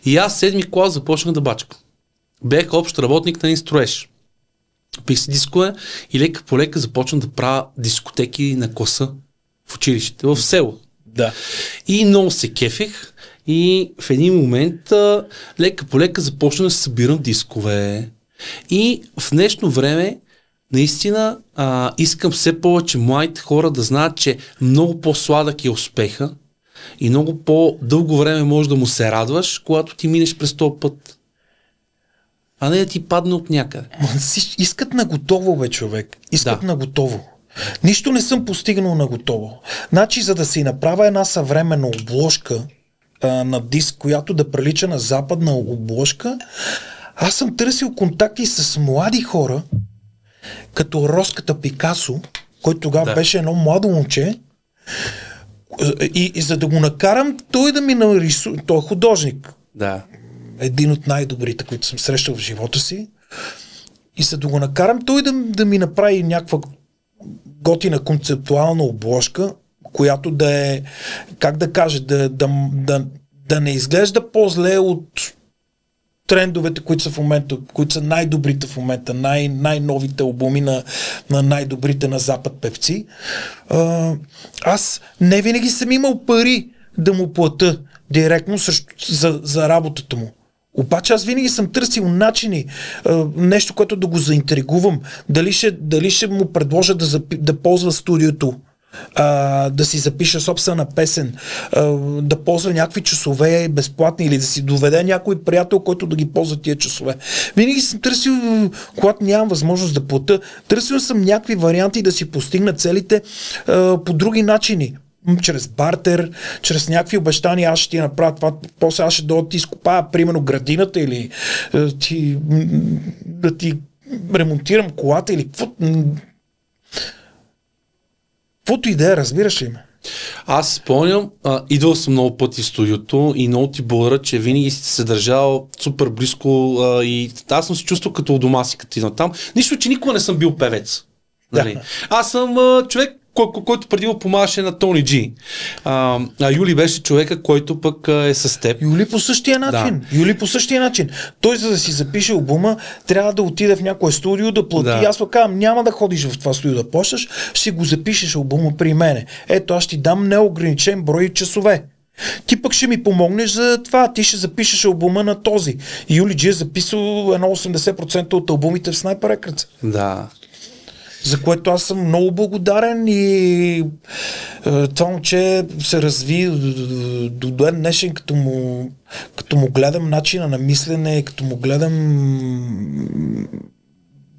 И аз 7-ми клас започнах да бачкам. Бях общ работник на един строеж. Купих си дискове и лека по лека започнах да правя дискотеки на класа в училището, в село. Да. И много се кефех и в един момент лека по лека започна да се събирам дискове. И в днешно време наистина искам все повече младите хора да знаят, че много по-сладък е успеха и много по-дълго време можеш да му се радваш, когато ти минеш през този път. А не да ти падне от някъде. Искат на готово, бе, човек. Искат на готово. Нищо не съм постигнал на готово. Значи, за да си направя една съвременна обложка на диск, която да прилича на западна обложка, Аз съм търсил контакти с млади хора, като Роската Пикасо, който тогава беше едно младо момче, и за да го накарам той да ми нарисува, той е художник. Да. Един от най-добрите, които съм срещал в живота си. И за да го накарам той да ми направи някаква готина концептуална обложка, която да е, как да кажа, да не изглежда по-зле от трендовете, които са в момента, които са най-добрите в момента, най-новите албуми на най-добрите на Запад певци. Аз не винаги съм имал пари да му плата директно за работата му. Обаче аз винаги съм търсил начини, нещо, което да го заинтригувам. Дали ще му предложа да ползва студиото, да си запиша собствена песен, да ползва някакви часове безплатни или да си доведе някой приятел, който да ги ползва тия часове. Винаги съм търсил, когато нямам възможност да плата, търсил съм някакви варианти да си постигна целите по други начини. Чрез бартер, чрез някакви обещания, аз ще ти направя това, после аз ще дойда ти изкопая, примерно, градината или да ти ремонтирам колата или каквото идея, разбираш ли ме? Аз спомням, идвал съм много пъти в студиото и много ти благодаря, че винаги си се държал супер близко и аз съм се чувствал като у дома си, като идвам там. Нищо, че никога не съм бил певец. Нали? Да. Аз съм човек, който преди го помагаше на Тони Джи. Юли беше човека, който пък е с теб. Юли по същия начин. Да. Юли по същия начин. Той, за да си запише албума, трябва да отиде в някое студио, да плати. Да. Аз казвам, няма да ходиш в това студио да плащаш, ще си го запишеш албума при мене. Ето, аз ще ти дам неограничен брой часове. Ти пък ще ми помогнеш за това. Ти ще запишеш албума на този. Юли Джи е записал едно 80% от албумите в Sniper Records. Да. За което аз съм много благодарен и това момче се разви до ден днешен, като му гледам начина на мислене, като му гледам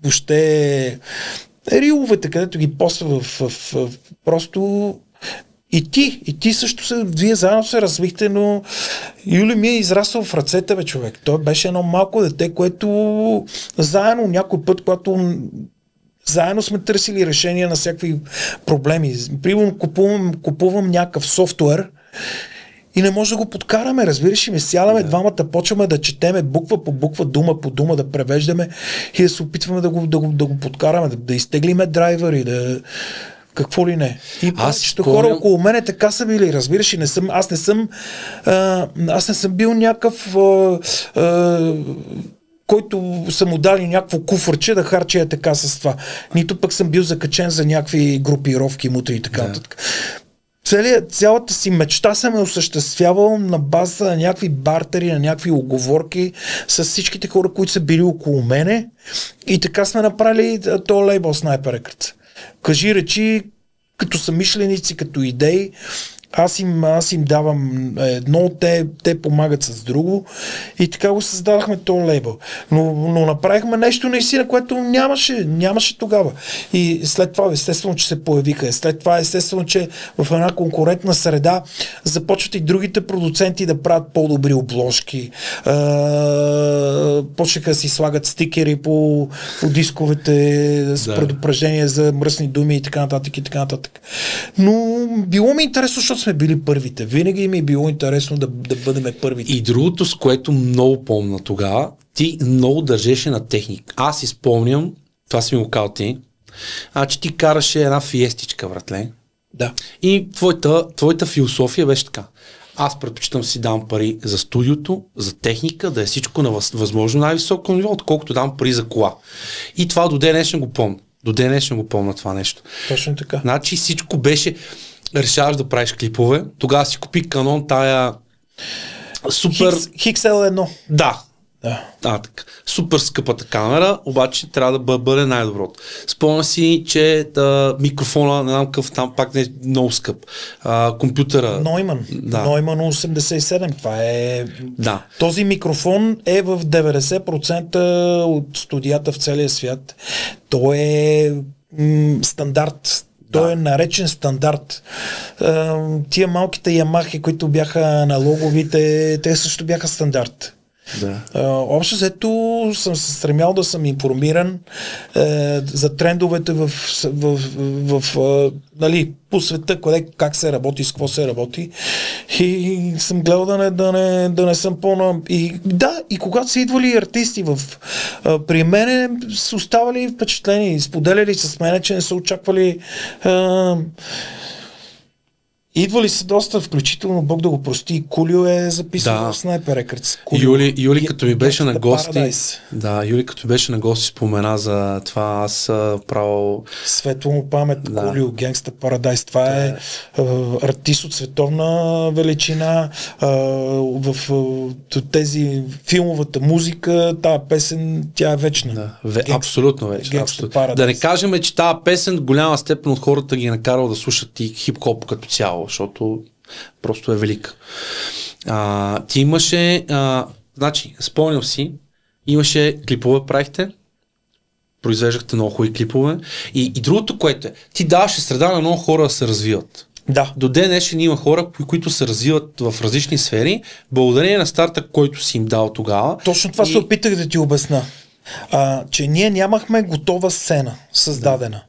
въобще риловете, където ги поства в просто и ти също вие заедно се развихте, но Юли ми е израснал в ръцете, бе, човек. Той беше едно малко дете, което заедно някой път, когато заедно сме търсили решения на всякакви проблеми. Примерно купувам някакъв софтуер и не може да го подкараме, разбираш ли ме, сядаме двамата, почваме да четеме буква по буква, дума по дума, да превеждаме и да се опитваме да го подкараме, да изтеглиме драйвери, да какво ли не. И повечето хора около мене така са били, разбираш ли, аз не съм бил някакъв който са му дали някакво куфърче да харчи така с това. Нито пък съм бил закачен за някакви групировки, мутри и така. Цялата си мечта съм е осъществявал на база на някакви бартери, на някакви уговорки с всичките хора, които са били около мене и така сме направили този лейбъл Sniper Records. Кажи речи, като съмишленици, като идеи, аз им давам едно, те помагат с друго и така го създадахме този лейбъл. Но направихме нещо наистина, което нямаше тогава. И след това естествено, че се появиха. След това естествено, че в една конкурентна среда започват и другите продуценти да правят по-добри обложки. Почнаха да си слагат стикери по дисковете с предупреждения за мръсни думи и така нататък и така нататък. Но било ми интересно, защото сме били първите. Винаги ми е било интересно да бъдем първите. И другото, с което много помня тогава, ти много държеше на техник. Аз си спомням, това си ми го казал ти, че ти караше една фиестичка, братле. Да. И твоята философия беше така. Аз предпочитам си дам пари за студиото, за техника, да е всичко на възможно най-високо ниво, отколкото дам пари за кола. И това до ден днешен го помня. До ден днешен го помня това нещо. Точно така. Значи всичко беше, решаваш да правиш клипове, тогава си купи Canon тая супер... XL1. Да. Така. Супер скъпата камера, обаче трябва да бъде най-доброто. Спомня си, че микрофона, не знам какъв там, пак не е много скъп. Компютъра. Neumann 87. Това е... Да. Този микрофон е в 90% от студията в целия свят. Той е стандарт. Той е наречен стандарт. Тия малките Ямахи, които бяха аналоговите, те също бяха стандарт. Общо взето съм се стремял да съм информиран за трендовете нали, по света, как се работи, с какво се работи. И съм гледал да не съм И когато са идвали артисти при мене, са оставали впечатлени, споделяли с мене, че не са очаквали. Идвали са доста, включително Бог да го прости. Кулио е записал в Sniper Records. Юли като ми беше на гости. Юли като беше на гости спомена за това. Аз правил... Светло му памет, Кулио, Gangsta Paradise. Това е артист от световна величина. В тези филмовата музика, тази песен, тя е вечна. Абсолютно вечна. Да не кажем, че тази песен голяма степен от хората ги е накарал да слушат и хип-хоп като цяло, защото просто е велика. Ти имаше, значи, спомням си, имаше клипове, правихте, произвеждахте много хубави клипове и другото, което е, ти даваше среда на много хора да се развиват. Да. До ден днешен има хора, които се развиват в различни сфери, благодарение на старта, който си им дал тогава. Точно това се опитах да ти обясна. Че ние нямахме готова сцена, създадена.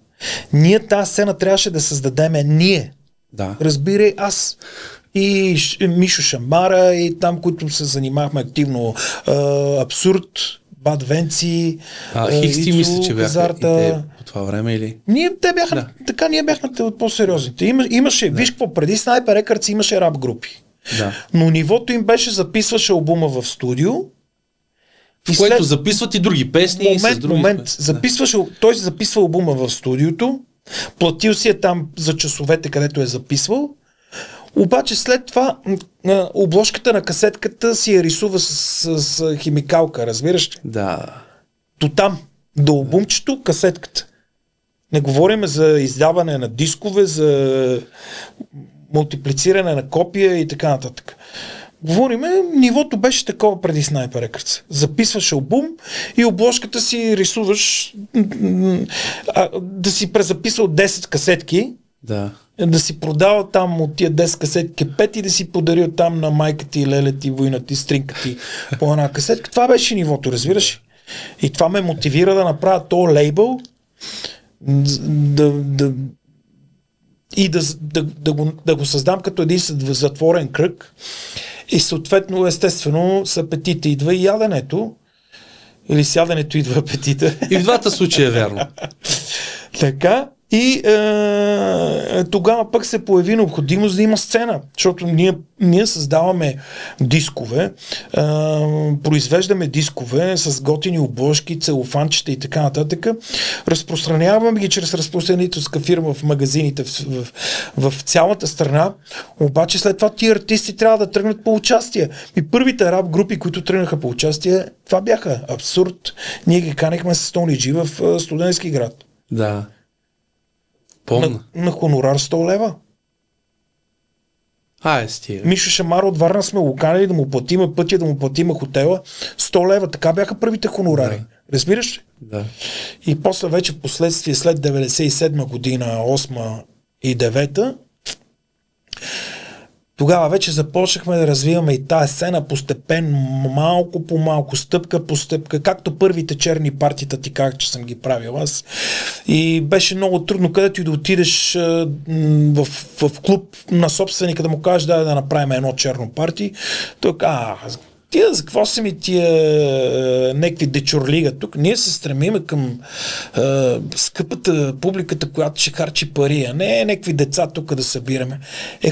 Ние тази сцена трябваше да създадеме ние. Да. Разбирай, аз и Мишо Шамара и там, които се занимахме активно, Абсурд, Бад Венци, Хикс, ти мисля, че бяха и те по това време или? Ние бяхме от по-сериозните. Имаше, виж какво, преди Sniper Records имаше рап групи. Да. Но нивото им беше записваше албума в студио. В което записват и други песни. Той записва албума в студиото, платил си е там за часовете, където е записвал, обаче след това обложката на касетката си я рисува с химикалка, разбираш? Да. До там, до албумчето, касетката. Не говорим за издаване на дискове, за мултиплициране на копия и така нататък. Говориме, нивото беше такова преди Sniper Records. Записваш албум и обложката си рисуваш да си презаписал 10 касетки, да си продавал там от тия 10 касетки 5 и да си подарил там на майка ти, леля ти, война ти, стринка ти по една касетка. Това беше нивото, разбираш? И това ме мотивира да направя този лейбъл, да го създам като един затворен кръг. И съответно, естествено, с апетита идва и яденето. Или с яденето идва апетита. И в двата случая е вярно. Така. И тогава пък се появи необходимост да има сцена. Защото ние създаваме дискове, произвеждаме дискове с готини обложки, целофанчета и така нататък. Разпространяваме ги чрез разпространителска фирма в магазините в цялата страна. Обаче след това тия артисти трябва да тръгнат по участие. И първите рап групи, които тръгнаха по участие, това бяха Абсурд. Ние ги канехме с Тони Джи в Студентски град. Да. Помна. На хонорар 100 лева. Стига. Мишо Шамара от Варна сме го канали да му платиме пътя, да му платиме хотела. 100 лева. Така бяха първите хонорари. Да. Разбираш ли? Да. И после вече в последствие след 97 година, 8 и 9 тогава вече започнахме да развиваме и тая сцена постепенно, малко по малко, стъпка по стъпка, както първите черни партита ти казах, че съм ги правил аз. И беше много трудно, където и да отидеш в клуб на собственика да му кажеш да направим едно черно парти. Той тия, за какво са ми тия некви дечурлига тук? Ние се стремиме към скъпата публиката, която ще харчи пари, а не некви деца тук да събираме.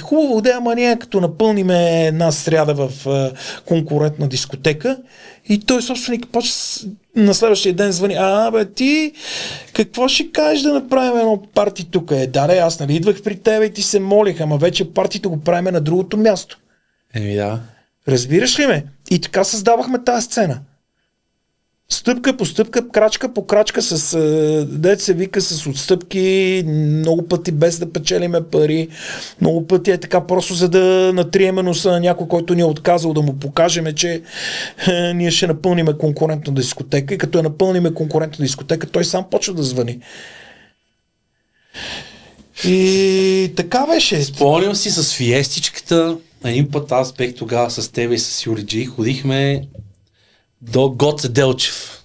Хубаво да, ама ние като напълниме една сряда в конкурентна дискотека и той собственик почва на следващия ден звъни, ти какво ще кажеш да направим едно парти тук? Аз нали идвах при тебе и ти се молих, ама вече партито го правим на другото място. Да. Разбираш ли ме? И така създавахме тази сцена. Стъпка по стъпка, крачка по крачка, дето се вика с отстъпки, много пъти без да печелиме пари, много пъти е така просто за да натриеме носа на някой, който ни е отказал да му покажем, че ние ще напълниме конкурентна дискотека и като я напълниме конкурентна дискотека, той сам почва да звъни. И така беше. Спомням си с фиестичката. Един път аз бех тогава с тебе и с Юли Джи. Ходихме до Гоце Делчев.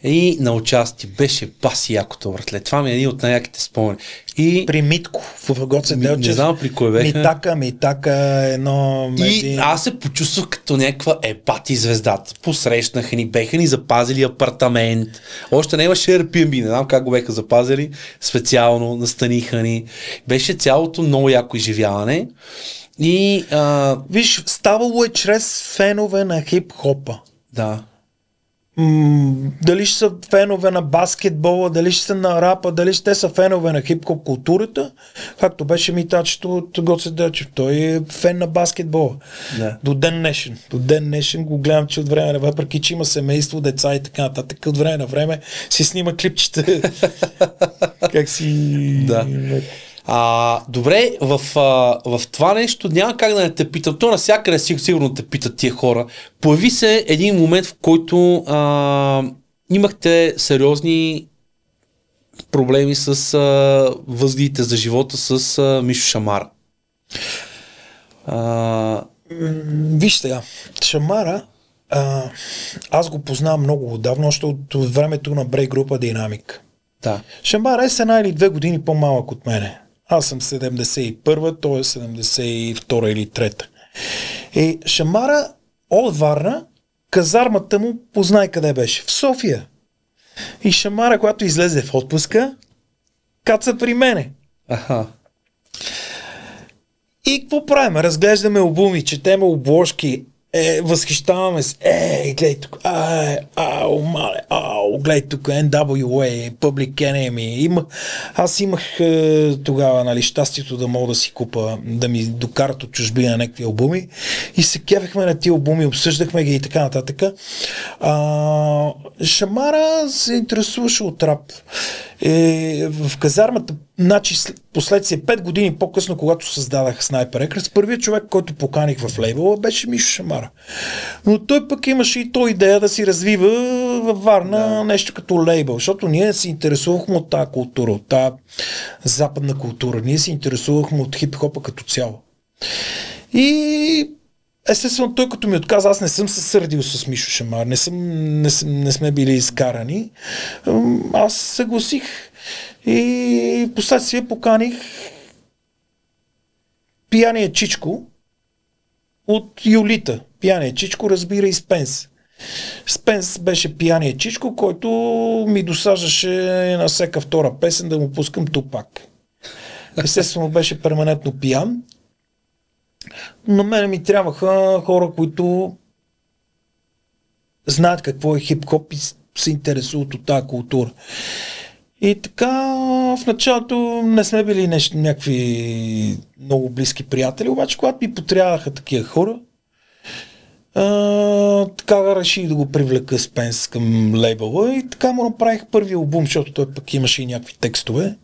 И на участие беше баси якото, братле. Това ми е един от най-яките спомени. И при Митко в Гоце Делчев. Не знам при кой беха. Митака, едно... И аз се почувствах като някаква епати звездата. Посрещнаха ни, беха ни запазили апартамент. Още не имаше Airbnb, не знам как го беха запазили. Специално настаниха ни. Беше цялото много яко изживяване. И... Виж, ставало е чрез фенове на хип-хопа. Да. Дали ще са фенове на баскетбола, дали ще са на рапа, дали ще са фенове на хип-хоп културата, както беше митачето от Гоце Делчев. Той е фен на баскетбола. Да. До ден днешен го гледам, че от време на въпреки, че има семейство, деца и така нататък, от време на време си снима клипчета. Как си... Да. Добре, в това нещо няма как да не те питам. То навсякъде сигурно те питат тия хора. Появи се един момент, в който имахте сериозни проблеми с възгледите за живота с Мишо Шамара. Виж сега, Шамара, аз го познавам много отдавна, още от времето на Брей група Динамик. Да. Шамара е с 1 или 2 години по-малък от мене. Аз съм 71-а, той е 72-а или 3-та. И Шамара от Варна, казармата му познай къде беше. В София. И Шамара, когато излезе в отпуска, каца при мене. Аха. И какво правим? Разглеждаме албуми, четеме обложки, възхищаваме се. Гледай тук. Гледай тук. NWA, Public Enemy. Аз имах тогава, нали, щастието да мога да си купа, да ми докарат от чужбина някакви албуми. И се кефехме на тия албуми, обсъждахме ги и така нататък. Шамара се интересуваше от рап. В казармата, значи последствие 5 години по-късно, когато създадах Sniper Records, първият човек, който поканих в лейбъла, беше Мишо Шамара. Но той пък имаше и то идея да си развива във Варна нещо като лейбъл, защото ние се интересувахме от тази култура, от тази западна култура. Ние се интересувахме от хип-хопа като цяло. И естествено, той като ми отказа, аз не съм се сърдил с Мишо Шамар, не сме били изкарани. Аз съгласих и последствие поканих Пияния Чичко от Юлита. Пияния Чичко разбира и Спенс. Спенс беше Пияния Чичко, който ми досаждаше на всяка втора песен да му пускам Тупак. Естествено беше перманентно пиян. На мене ми трябваха хора, които знаят какво е хип-хоп и се интересуват от тази култура. И така в началото не сме били някакви много близки приятели, обаче когато ми потрябваха такива хора, така реших да го привлека Спенс към лейбъла и така му направих първи албум, защото той пък имаше и някакви текстове.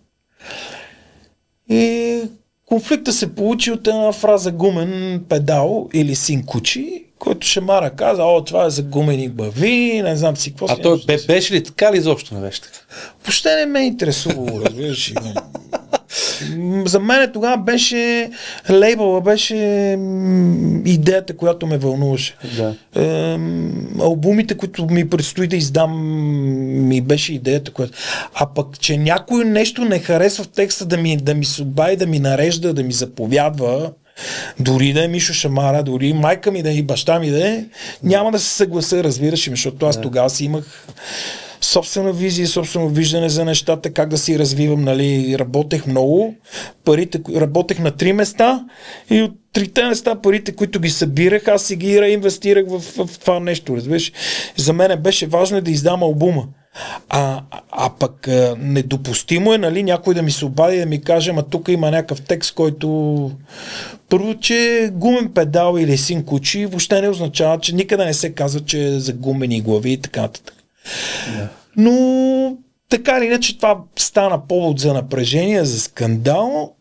И конфликта се получи от една фраза гумен педал или син кучи, който Шамара каза, това е за гумени бави, не знам си какво. Той беше ли така или изобщо не беше така? Въобще не ме е интересувало, разбираш. За мен тогава беше лейбъла, беше идеята, която ме вълнуваше. Да. Албумите, които ми предстои да издам, ми беше идеята, която... А пък, че някой нещо не харесва в текста да ми субай, да ми нарежда, да ми заповядва, дори да е Мишо Шамара, дори майка ми да е и баща ми да е, няма да се съглася, разбираш, защото аз тогава си имах собствена визия, собствено виждане за нещата, как да си развивам, нали, работех много, работех на 3 места и от 3 места парите, които ги събирах, аз си ги реинвестирах в това нещо, разбираш. За мен беше важно да издам албума. А пък недопустимо е, нали, някой да ми се обади да ми каже, тук има някакъв текст, който първо, че гумен педал или син кучи въобще не означава, че никъде не се казва, че е за гумени глави и така нататък. Yeah. Но така или иначе това стана повод за напрежение, за скандал.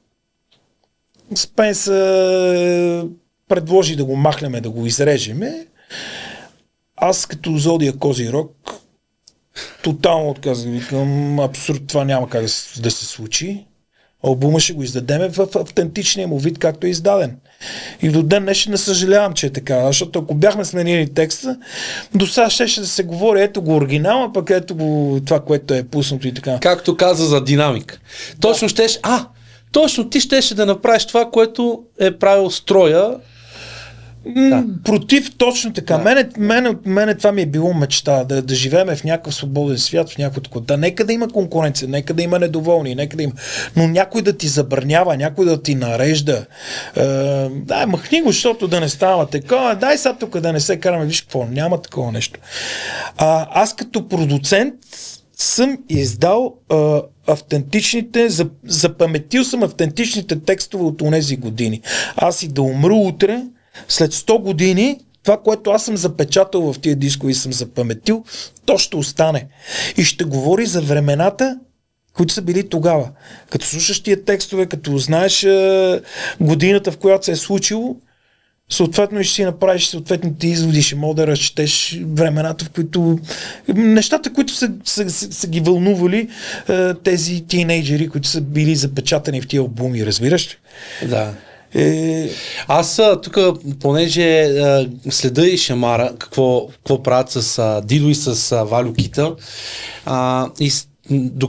Спенс предложи да го махнеме, да го изрежеме. Аз като Зодия Козирог тотално отказах, викам, абсурд, това няма как да се случи. Албума ще го издадеме в автентичния му вид, както е издаден. И до ден днешен не съжалявам, че е така, защото ако бяхме сменили текста, до сега ще да се говори, ето го оригинала, пък ето го това, което е пуснато и така. Както каза за динамик. Точно точно ти щеше да направиш това, което е правил строя. Против, точно така. Мене това ми е било мечта, да живеем в някакъв свободен свят, в някакво такова. Да, нека да има конкуренция, нека да има недоволни, нека да има. Но някой да ти забранява, някой да ти нарежда. Махни го, защото да не става такова. Дай сега тук да не се караме, виж какво, няма такова нещо. Аз като продуцент съм издал автентичните, запаметил съм автентичните текстове от онези години. Аз и да умра утре, след 100 години, това, което аз съм запечатал в тия дискови и съм запаметил, то ще остане. И ще говори за времената, които са били тогава. Като слушаш тия текстове, като знаеш годината, в която се е случило, съответно ще си направиш съответните изводи, ще мога да разчетеш времената, в които нещата, които са ги вълнували тези тинейджери, които са били запечатани в тия албуми, разбираш ли? Да. Аз тук, понеже следа и Шамара, какво правят с Дидо и с Валю Кита, и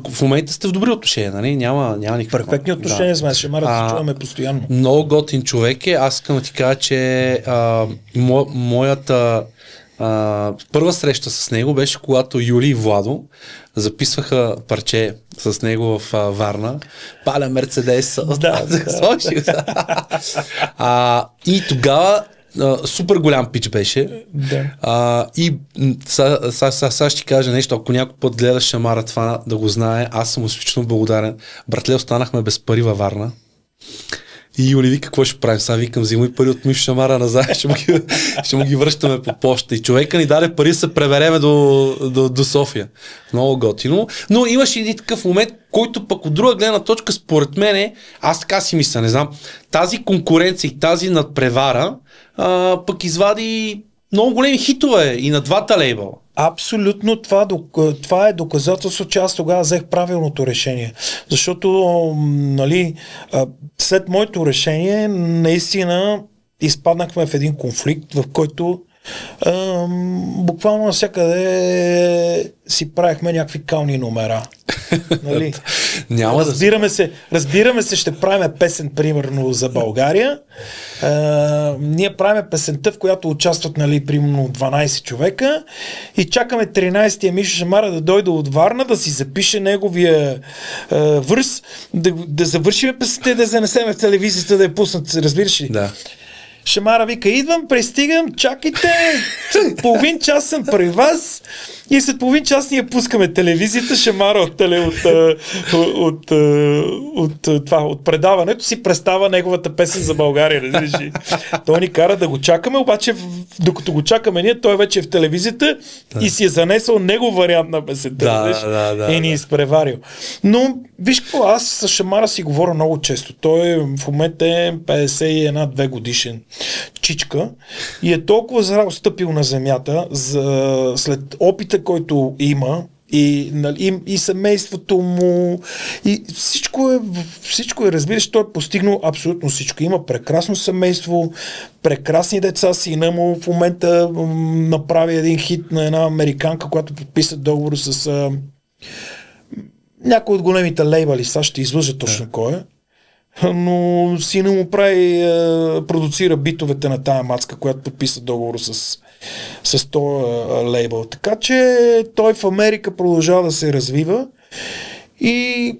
в момента сте в добри отношения, нали? Няма никакво. Перфектни отношения с Шамара, да се чуваме постоянно. Много готин човек е. Аз искам да ти кажа, че моята първа среща с него беше, когато Юли и Владо записваха парче с него в Варна. Паля Мерцедес. И тогава супер голям пич беше. И сега ще ти кажа нещо, ако някой път гледаш Шамара това да го знае, аз съм изключително благодарен. Братле, останахме без пари във Варна. И Юли вика, какво ще правим? Сега викам, взимай пари от Мив Шамара назад, ще му ги връщаме по почта. И човека ни даде пари да се пребереме до София. Много готино. Но имаше един такъв момент, който пък от друга гледна точка, според мен, аз така си мисля, не знам, тази конкуренция и тази надпревара пък извади много големи хитове и на двата лейбъла. Абсолютно, това е доказателство, че аз тогава взех правилното решение. Защото, нали, след моето решение, наистина изпаднахме в един конфликт, в който буквално навсякъде си правихме някакви кални номера. Нали? Разбираме се, ще правим песен, примерно, за България. Ние правим песента, в която участват, нали, примерно 12 човека и чакаме 13-тия Миша Шамара да дойде от Варна, да си запише неговия върс, да завършим песента и да занесем в телевизията, да я пуснат, разбираш ли? Да. Шамара вика, идвам, пристигам, чакайте, половин час съм при вас и след половин час ние пускаме телевизията, Шамара от предаването си представа неговата песен за България. Разбираш? Той ни кара да го чакаме, обаче докато го чакаме ние, той вече е в телевизията и си е занесъл негов вариант на песента. И ни е изпреварил. Но виж какво, аз с Шамара си говоря много често. Той в момента е 51-2 годишен чичка и е толкова зрял стъпил на земята след опита, който има и семейството му и всичко е, разбираш, той е постигнал абсолютно всичко. Има прекрасно семейство, прекрасни деца, сина му в момента направи един хит на една американка, която подписа договор с някой от големите лейбъли, сега ще излъжа точно кой е. Но сина му продуцира битовете на тая мацка, която подписа договор с този лейбъл. Така че той в Америка продължава да се развива и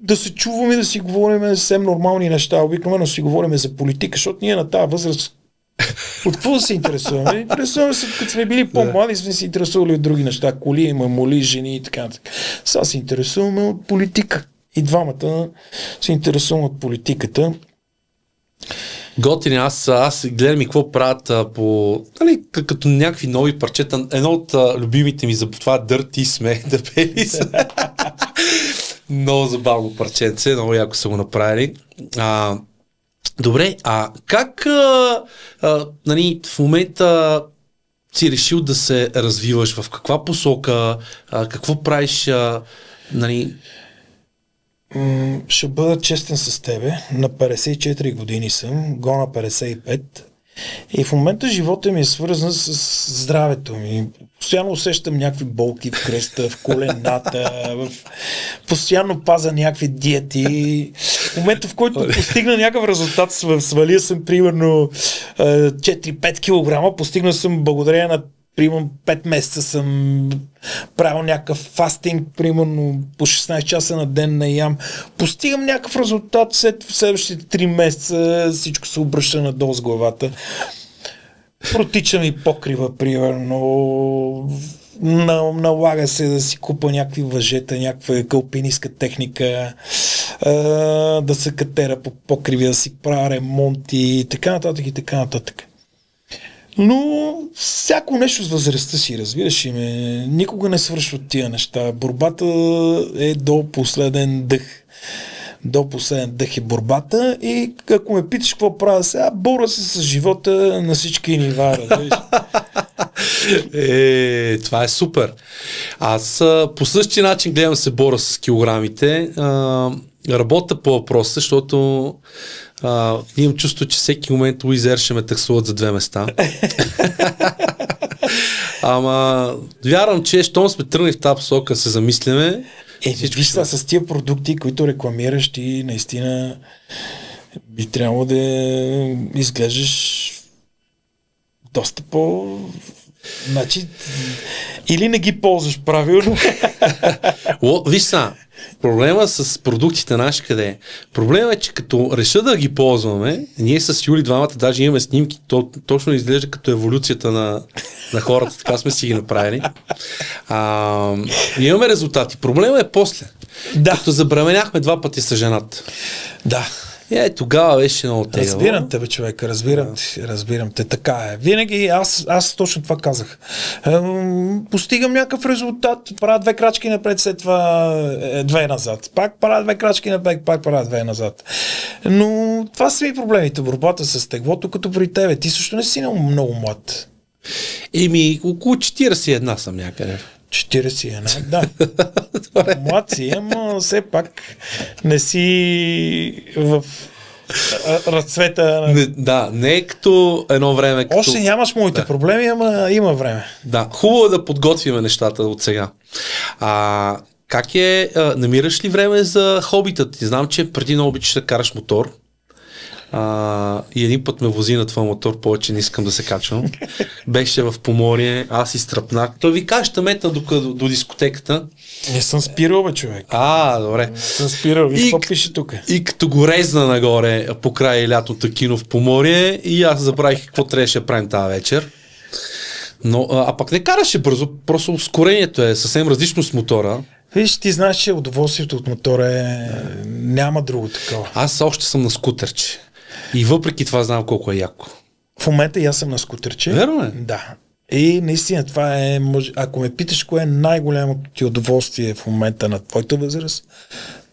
да се чуваме, да си говорим съвсем нормални неща. Обикновено си говорим за политика, защото ние на тази възраст от какво да се интересуваме? Интересуваме се, като сме били по-млади, сме се интересували от други неща. Коли, мамоли, жени и така. Сега се интересуваме от политика. И двамата се интересувам от политиката. Готини, аз гледам и какво правят нали, като някакви нови парчета. Едно от любимите ми за това Дърти сме да пели. Много забавно парченце, много яко са го направили. Добре, как нали, в момента си решил да се развиваш? В каква посока? Какво правиш? Нали... Ще бъда честен с тебе. На 54 години съм, го на 55. И в момента живота ми е свързан с здравето ми. Постоянно усещам някакви болки в кръста, в колената, постоянно паза някакви диети. В момента, в който постигна някакъв резултат, свалия съм примерно 4-5 кг, постигнал съм благодарение на примерно 5 месеца съм правил някакъв фастинг, примерно по 16 часа на ден не ям. Постигам някакъв резултат, след в следващите 3 месеца всичко се обръща надолу с главата. Протича ми покрива, примерно. Налага се да си купа някакви въжета, някаква алпинистка техника, да се катера по покриви, да си правя ремонти и така нататък и така нататък. Но всяко нещо с възрастта си, разбираш ли ме, никога не свършват тия неща. Борбата е до последен дъх. До последен дъх е борбата и ако ме питаш какво правя сега, боря се с живота на всички нива, разбираш. Това е супер. Аз по същия начин гледам се боря с килограмите. Работя по въпроса, защото имам чувство, че всеки момент Уизер ще ме таксуват за 2 места. Ама вярвам, че щом сме тръгнали в тази посока, се замисляме. Виж сега, с тия продукти, които рекламираш, ти наистина би трябвало да изглеждаш доста по... Значи, или не ги ползваш правилно. Виж са, проблема с продуктите наши къде е? Проблема е, че като реша да ги ползваме, ние с Юли двамата даже имаме снимки, точно изглежда като еволюцията на хората, така сме си ги направили. Имаме резултати. Проблема е после. Да. Като забременяхме 2 пъти с жената. Да. Тогава беше много тегаво. Разбирам те, бе, човек, разбирам те, така е. Винаги аз точно това казах. Постигам някакъв резултат, правя 2 крачки напред, след това 2 назад. Пак правя 2 крачки напред, пак правя 2 назад. Но това са и проблемите, борбата с теглото, като при тебе. Ти също не си много млад. Около 41 съм някъде. 41, да. Млад си, ама все пак не си в разцвета. Не е като едно време. Още нямаш моите проблеми, ама има време. Да, хубаво е да подготвим нещата от сега. Как намираш ли време за хобита ти? Знам, че преди много обичаш да караш мотор. И един път ме вози на това мотор, повече не искам да се качвам. Беше в Поморие, аз изтръпнах. Той ви каже, ще метна до дискотеката. Не съм спирал, бе, човек. Добре. Не съм спирал, виж какво пише тук. И като го резна нагоре по край лятото кино в Поморие, и аз забравих какво трябваше да правим тази вечер. Но, пък не караше бързо, просто ускорението е съвсем различно с мотора. Виж, ти знаеш, че удоволствието от мотора няма друго такова. Аз още съм на скутерче. И въпреки това знам колко е яко. В момента и аз съм на скутерче. Верно е? Да. И наистина това е, ако ме питаш кое е най-голямото ти удоволствие в момента на твоята възраст,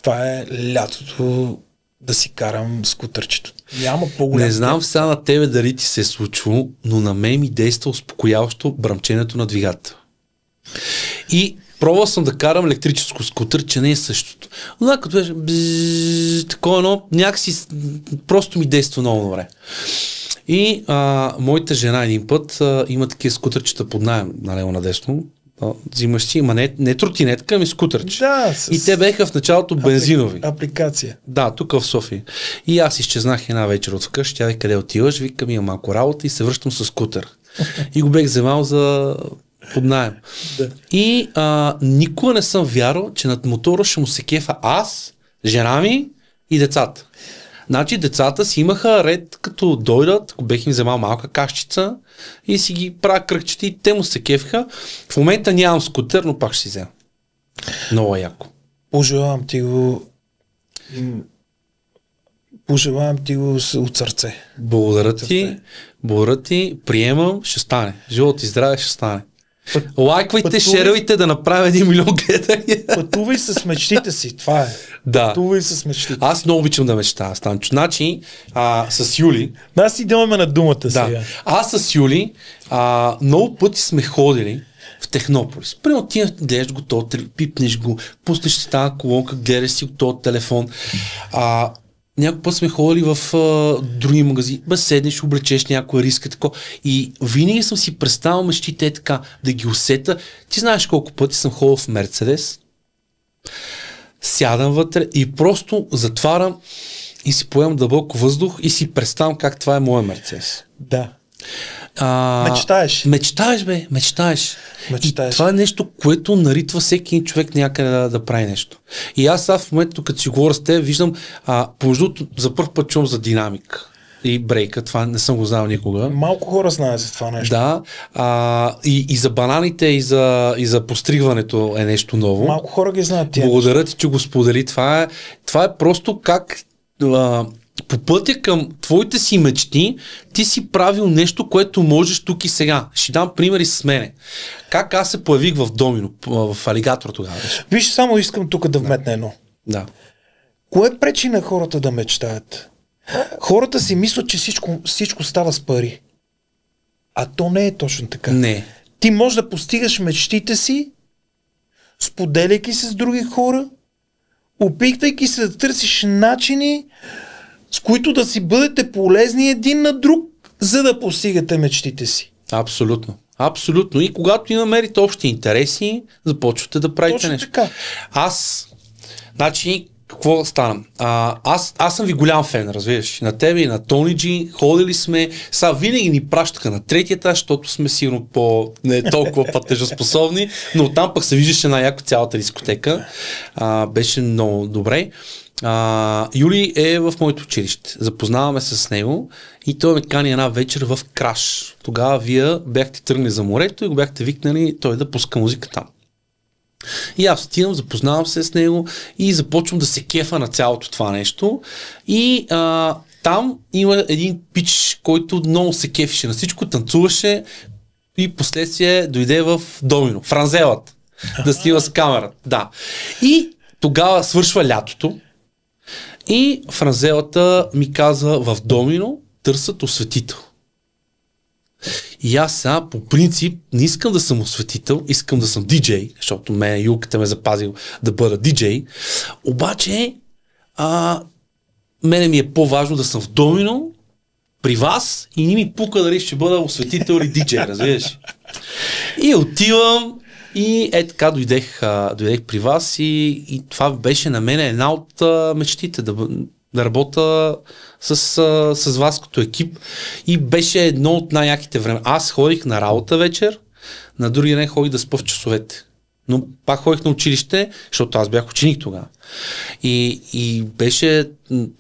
това е лятото да си карам скутърчето. Няма по-голям. Не знам сега на тебе дали ти се е случило, но на мен ми действа успокояващо бръмченето на двигател. И пробвал съм да карам електрическо скутър, че не е същото. Но като беше такова едно, някакси просто ми действа много добре. И моята жена един път има такива скутърчета под наем, налево надесно. Взимаш си, не тротинетка, ами скутърче. Да, и те беха в началото бензинови. Апликация. Да, тук в София. И аз изчезнах една вечер от вкъщи, тя ви къде отиваш, викам, имам малко работа и се връщам с скутър. И го бех вземал за под наем. Да. И никога не съм вярвал, че над мотора ще му се кефа аз, жена ми и децата. Значи децата си имаха ред, като дойдат, ако бех им вземал малка кашчица и си ги правя кръгчета и те му се кефиха. В момента нямам скутер, но пак ще си взема. Много яко. Пожелавам ти го от сърце. Благодаря ти, приемам, ще стане. Живот и здраве ще стане. Лайквайте, шервайте да направя 1 милион гледания. Пътувай с мечтите си, това е. Да. Пътувай с мечтите. Аз много обичам да мечтая, Станчо. Значи, с Юли... Да, си идваме на думата сега. Аз с Юли много пъти сме ходили в Технополис. Примерно ти гледаш го този, пипнеш го, пуснеш си тази колонка, гледаш си този телефон. Някой път сме ходили в други магазини, седнеш, облечеш някоя риска, тако. И винаги съм си представил мечтите така, да ги усета. Ти знаеш колко пъти съм ходил в Мерцедес, сядам вътре и просто затварям и си поемам дълбоко въздух и си представям как това е моя Мерцедес. Да. Мечтаеш. Мечтаеш. И това е нещо, което наритва всеки един човек някъде да прави нещо. И аз в момента, като си говоря с теб, виждам, помежду за първ път чувам за динамик и брейка, това не съм го знал никога. Малко хора знаят за това нещо. Да, и за бананите, и за постригването е нещо ново. Малко хора ги знаят тия. Благодаря ти, че го сподели. Това е просто как по пътя към твоите си мечти, ти си правил нещо, което можеш тук и сега. Ще дам примери с мене. Как аз се появих в Домино, в Алигатор тогава беше. Виж, само искам тук да вметна едно. Да. Кое пречи на хората да мечтаят? Хората си мислят, че всичко става с пари. А то не е точно така. Не. Ти можеш да постигаш мечтите си, споделяйки се с други хора, опитвайки се да търсиш начини, с които да си бъдете полезни един на друг, за да постигате мечтите си. Абсолютно. Абсолютно. И когато и намерите общи интереси, започвате да правите точно нещо. Така. Какво стана? Аз съм ви голям фен, разбираш. На тебе и на Тони Джи, ходили сме, сега винаги ни пращаха на третия етаж, защото сме сигурно не толкова платежоспособни, но там пък се виждаше най-яко цялата дискотека. Беше много добре. Юли е в моето училище. Запознаваме се с него и той ме кани една вечер в Краш. Тогава вие бяхте тръгнали за морето и го бяхте викнали той да пуска музика там. И аз отивам, запознавам се с него и започвам да се кефа на цялото това нещо. И там има един пич, който много се кефише на всичко, танцуваше и последствие дойде в Домино, Франзелът, да снима с камерата. Да. И тогава свършва лятото и Франзелата ми каза: в Домино търсят осветител. И аз сега по принцип не искам да съм осветител, искам да съм диджей, защото Юлката ме запазил да бъда диджей. Обаче мене ми е по-важно да съм в Домино при вас и не ми пука дали ще бъда осветител или диджей, разбираш. И отивам и така дойдех при вас и това беше на мен една от мечтите, да работя с вас като екип и беше едно от най-яките време. Аз ходих на работа вечер, на другия ден ходих да спа в часовете. Но пак ходих на училище, защото аз бях ученик тогава. И беше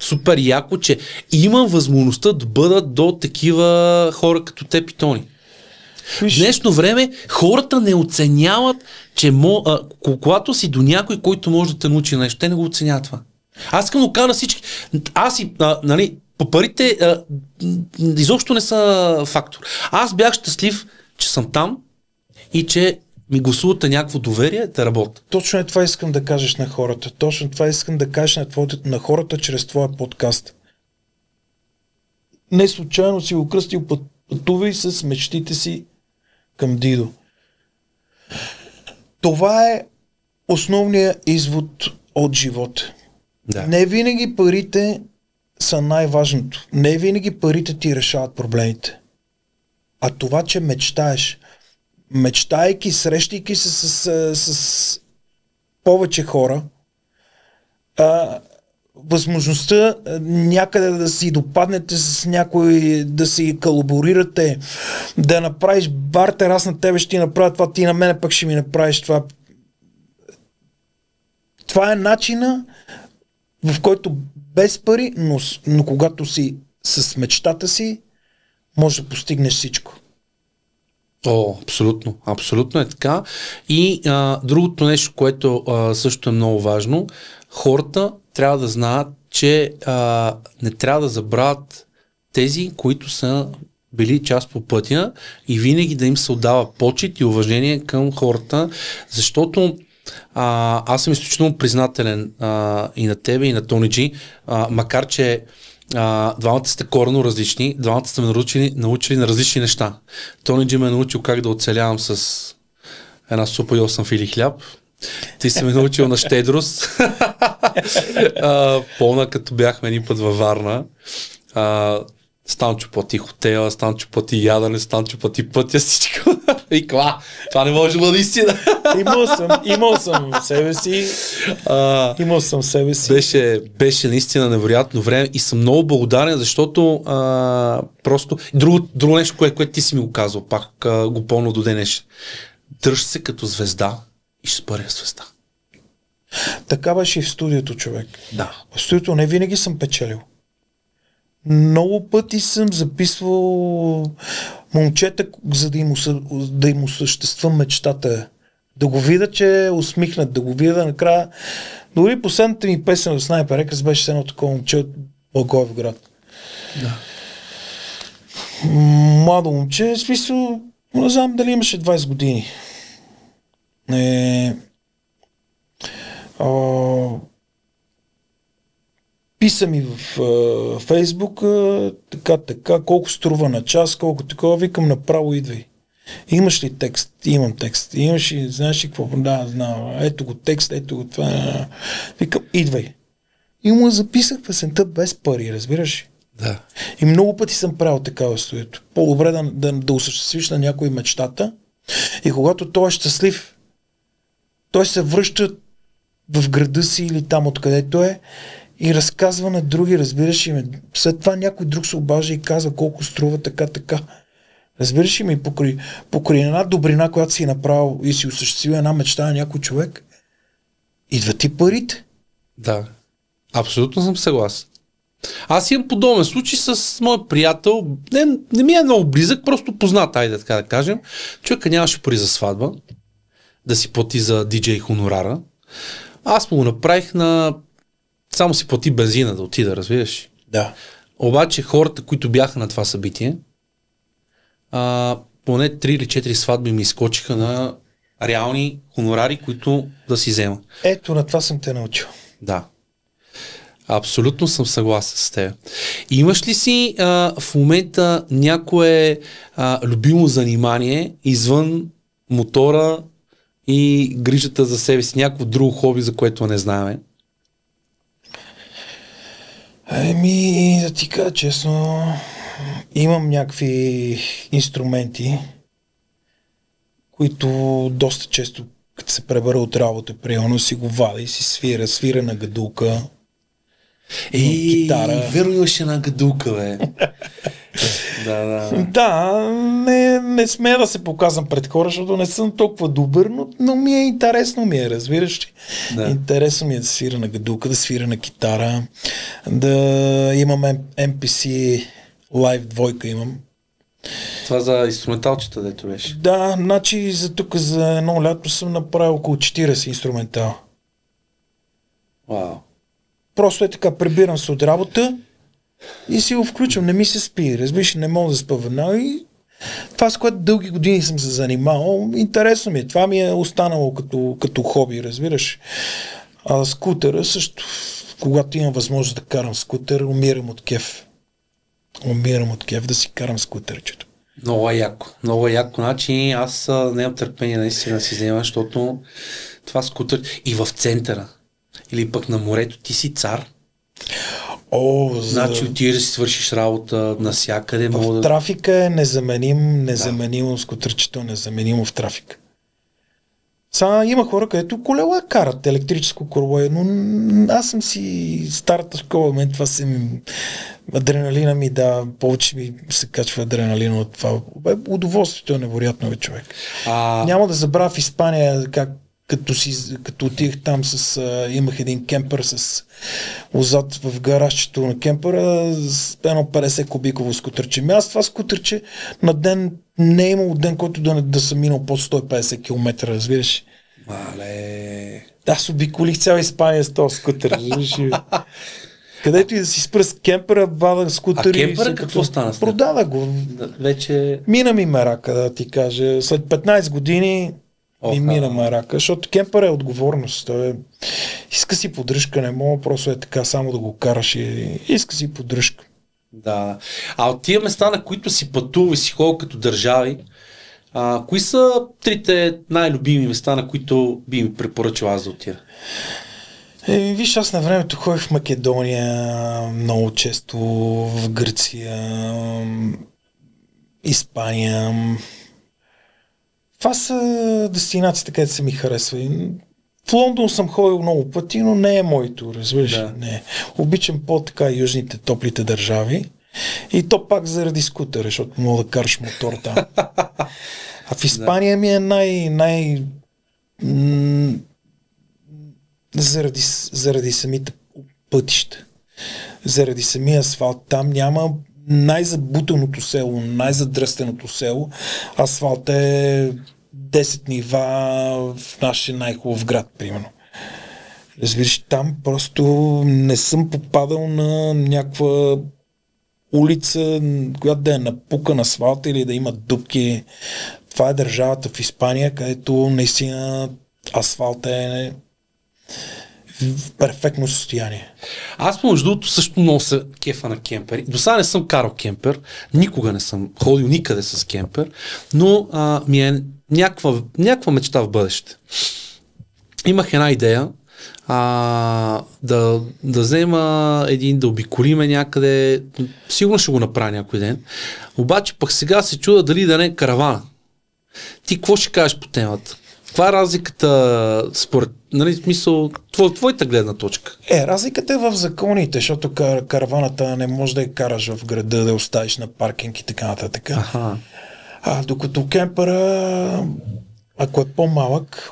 супер яко, че имам възможността да бъда до такива хора като теб и Тони. В днешно време хората не оценяват, че когато си до някой, който може да те научи нещо, те не го оценяват това. Аз искам да кажа на всички. Аз и, по парите изобщо не са фактор. Аз бях щастлив, че съм там и че ми гласувате някакво доверие да работя. Точно е това искам да кажеш на хората. Точно това искам да кажеш на хората чрез твоя подкаст. Не случайно си го кръстил пътувай с мечтите си към Дидо. Това е основният извод от живота. Да. Не винаги парите са най-важното. Не винаги парите ти решават проблемите. А това, че мечтайки, срещайки се с повече хора, възможността някъде да си допаднете с някой, да си колаборирате, да направиш бартер, аз на тебе ще ти направя това, ти на мене пък ще ми направиш това. Това е начина, в който без пари, но когато си с мечтата си, може да постигнеш всичко. Абсолютно. Абсолютно е така. И другото нещо, което също е много важно, хората трябва да знаят, че не трябва да забравят тези, които са били част по пътя и винаги да им се отдава почет и уважение към хората, защото аз съм изключително признателен и на тебе, и на Тони Джи, макар че двамата сте коренно различни, двамата сте ме научили на различни неща. Тони Джи ме е научил как да оцелявам с една супа и 8 фили хляб. Ти си ме научил на щедрост. Пълна, като бяхме един път във Варна. Станчо плати хотела, Станчо плати ядене, Станчо плати пътя, всичко. И това не може да бъде истина. Имал съм себе си. Беше наистина невероятно време и съм много благодарен, защото просто... Друго нещо, което ти си ми го казал, пак го помня до денеш. Дръж се като звезда и ще бъде звезда. Така беше и в студиото, човек. Да. В студиото не винаги съм печелил. Много пъти съм записвал момчета, за да им осъществам мечтата. Да го видя, че е усмихнат, да го видя накрая. Дори последната ми песен в Снайпер Рекърдс беше едно такова момче от Благоевград. Да. Младо момче, в смисъл, не знам дали имаше 20 години. Писа ми в Фейсбук, така, колко струва на час, колко такова, викам направо идвай. Имаш ли текст? Имам текст. Имаш ли, знаеш ли какво? Да, знам. Ето го текст, ето го това. Викам, идвай. И му записах песента без пари, разбираш? Да. И много пъти съм правил такава студиото. По-добре да осъществиш на някой мечтата и когато той е щастлив, той се връща в града си или там откъдето е и разказва на други, разбираш ли? След това някой друг се обажда и казва колко струва така. Разбираш ли ми, покрай една добрина, която си направил и си осъществил една мечта на някой човек, идват ти парите. Да, абсолютно съм съгласен. Аз имам подобен случай с мой приятел, не ми е много близък, просто познат, айде така да кажем. Човека нямаше пари за сватба, да си плати за диджей хонорара. Аз му го направих само си плати бензина да отида, разбираш? Да. Обаче хората, които бяха на това събитие, поне 3 или 4 сватби ми изкочиха на реални хонорари, които да си взема. Ето, на това съм те научил. Да. Абсолютно съм съгласен с теб. Имаш ли си в момента някое любимо занимание извън мотора и грижата за себе си, някакво друго хоби, за което не знаем? Да ти кажа честно, имам някакви инструменти, които доста често, като се пребера от работа, приемно си го вада и си свира на гадулка. Китара. Верно имаше една гадулка, бе. Да, не смея да се показвам пред хора, защото не съм толкова добър, но ми е интересно, разбираш ли? Да. Интересно ми е да свира на гадулка, да свира на китара, да имам MPC Live 2 имам. Това за инструменталчета, дето беше? Да, значи за едно лято съм направил около 40 инструментал. Вау. Просто е така, прибирам се от работа и си го включвам, не ми се спи, разбираш, не мога да спа веднага и това, с което дълги години съм се занимавал, интересно ми е, това ми е останало като хоби, разбираш. А скутера също, когато имам възможност да карам скутер, умирам от кеф да си карам скутерчето. Много яко, значи аз нямам търпение наистина да си взема, защото това скутер и в центъра или пък на морето, ти си цар. Значи отидеш да си свършиш работа навсякъде. В трафика е незаменимо скутърчето, незаменимо в трафика. Сега има хора, където колела карат, електрическо колело, но аз съм си старата школа, мен това адреналина ми повече ми се качва адреналина от това. Удоволствието е невероятно, бе, човек. Няма да забравя в Испания като отих там имах един кемпер отзад в гаражчето на кемпера с едно 50 кубиково скутърче. Аз това скутърче на ден не е имало ден, който да съм минал под 150 км, разбираш. Мале. Аз обиколих цяла Испания с този скутър. Където и да си спра с кемпера, вада скутър. А кемпера какво стана? Продава го. Вече... Мина ми мерака, да ти кажа. След 15 години мина мерака, защото кемпер е отговорност. Иска си поддръжка, не мога просто е така само да го караш и иска си поддръжка. Да. А от тия места, на които си пътува и си ходил като държави, Кои са трите най-любими места, на които би ми препоръчал аз да отида? Виж, аз на времето ходих в Македония много често, в Гърция, Испания. Това са дестинациите, където се ми харесва. В Лондон съм ходил много пъти, но не е моето, разбираш? Да. Не. Обичам по-така южните, топлите държави. И то пак заради скутера, защото мога да караш мотор там. А в Испания ми е заради самите пътища. Заради самия асфалт. Там няма най-забутаното село, най-задръстеното село. Асфалт е 10 нива в нашия най-хубав град, примерно. Разбираш, там просто не съм попадал на някаква улица, която да е напукан асфалт или да има дупки. Това е държавата в Испания, където наистина асфалт е в перфектно състояние. Аз между другото също много се кефа на кемпери. До сега не съм карал кемпер, никога не съм ходил никъде с кемпер, но ми е някаква мечта в бъдеще. Имах една идея да взема да обиколиме някъде, сигурно ще го направя някой ден, обаче пък сега се чуда дали да не е каравана. Ти какво ще кажеш по темата? Каква е разликата според, нали, смисъл, твоята гледна точка? Разликата е в законите, защото караваната не може да я караш в града, да я оставиш на паркинг и така нататък. Докато кемпера, ако е по-малък,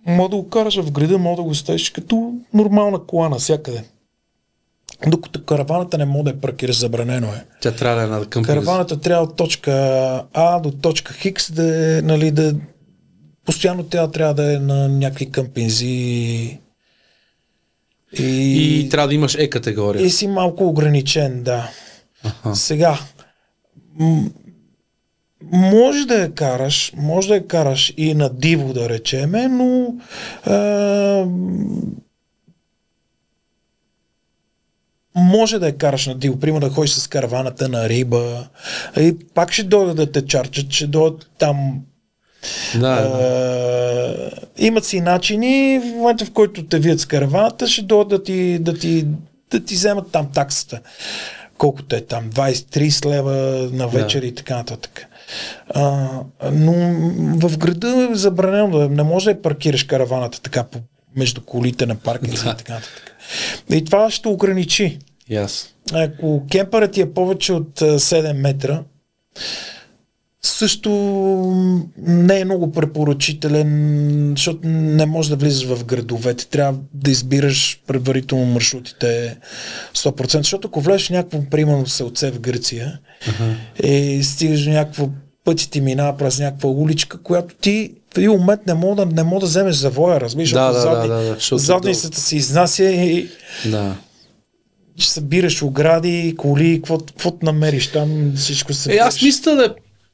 може да го караш в града, може да го оставиш като нормална кола навсякъде. Докато караваната не може да я паркираш, забранено е. Тя трябва да е на къмпинг. Караваната трябва от точка А до точка Хикс постоянно тя трябва да е на някакви къмпинзи. И трябва да имаш категория. И си малко ограничен, да. Сега, може да я караш и на диво, да речеме, но може да я караш на диво. Примерно да ходиш с караваната на риба и пак ще дойдат да те чарчат, ще дойдат там. Имат си начини, в момента в който те видят с караваната, ще дойдат да ти вземат там таксата. Колкото е там, 20-30 лева на вечер и така нататък. Но в града е забранено, не може да я паркираш караваната така между колите на паркинга и така нататък. И това ще ограничи. Ако кемперът ти е повече от 7 метра, също не е много препоръчителен, защото не можеш да влизаш в градовете. Трябва да избираш предварително маршрутите 100%. Защото ако влезеш в някакво, примерно селце в Гърция, и стигаш до някакво пъти ти минава през някаква уличка, която ти в един момент не мога да вземеш завоя, разбираш, задницата се изнася и ще събираш огради, коли, каквото намериш там, всичко се събираш. Аз мисля да е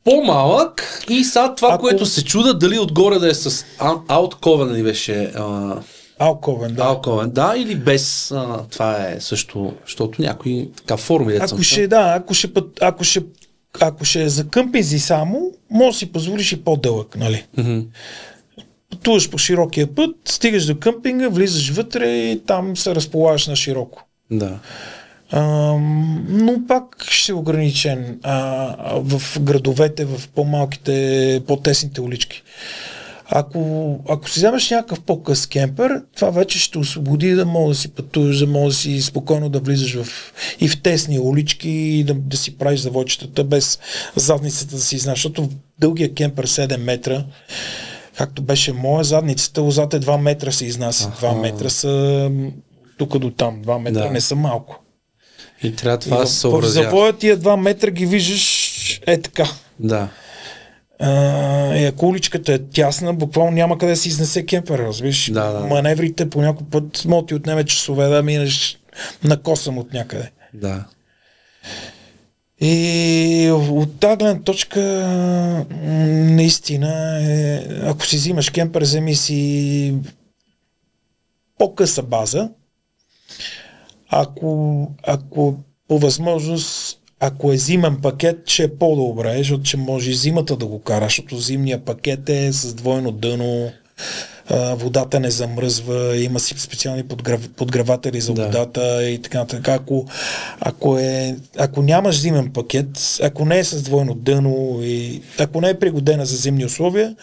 по-малък и сега това, което се чуда, дали отгоре да е с аутковен ли беше? Алковен, да, или без. Това е също, защото някои така форми. Ако ще е за къмпинзи само, може да си позволиш и по-дълъг, нали? Пътуваш по широкия път, стигаш до къмпинга, влизаш вътре и там се разполагаш на широко. Да. Но пак ще е ограничен в градовете, в по-малките, по-тесните улички. Ако си вземеш някакъв по-къс кемпер, това вече ще освободи да мога да си пътуваш, да мога да си спокойно да влизаш и в тесни улички и да си правиш заводчетата без задницата да си изнаш. Защото в дългия кемпер 7 метра, както беше моя, задницата отзад е 2 метра се изнася. 2 метра са тук до там. 2 метра не са малко. И трябва това да се съобразява. В завоя тия 2 метра ги виждаш така. Да. Ако уличката е тясна, буквално няма къде да си изнесе кемпер, разбираш. Маневрите по някой път може ти отнеме часове да минеш на косъм от някъде. Да. И от тази гледна точка наистина ако си взимаш кемпер, вземи си по-къса база. Ако по възможност Ако е зимен пакет, ще е по-добре, защото ще може и зимата да го кара, защото зимния пакет е с двойно дъно, водата не замръзва, има си специални подгреватели за водата и така нататък. Ако нямаш зимен пакет, ако не е с двойно дъно и ако не е пригодена за зимни условия,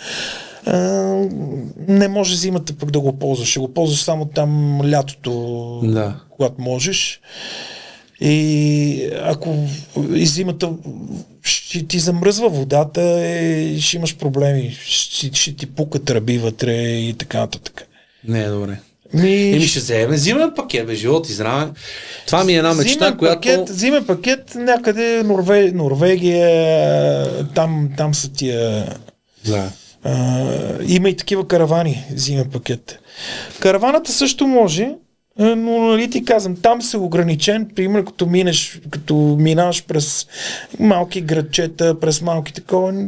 не може зимата пък да го ползваш. Ще го ползваш само там лятото, когато можеш. И ако и зимата ще ти замръзва водата и ще имаш проблеми. Ще ти пука тръби вътре и така нататък. Не е добре. Ще вземем зимен пакет, бе, живот и здраве. Това ми е една мечта, която... Зимен пакет някъде Норвегия, там са тия... Да. Има и такива каравани, зимен пакет. Караваната също може, но нали ти казвам, там си ограничен, примерно като минаваш през малки градчета, през малки такова,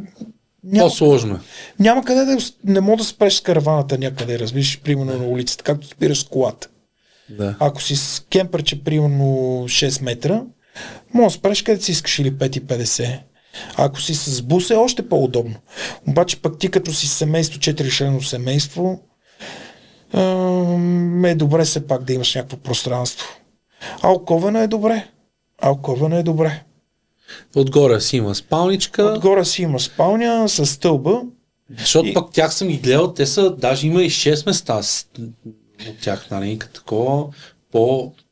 по-сложно. Няма къде не мога да спреш с караваната някъде, разбираш, примерно на улицата, както спираш с колата. Да. Ако си с кемперче, примерно 6 метра, може да спреш където си искаш или 5,50. Ако си с бус е още по-удобно. Обаче пък ти като си семейство, 4-членно семейство, е добре все пак да имаш някакво пространство. Алковена е добре. Отгоре си има спалничка. Отгоре си има спалня с стълба. Защото пък тях съм ги гледал, те са, даже има и 6 места от тях, нали, като такова,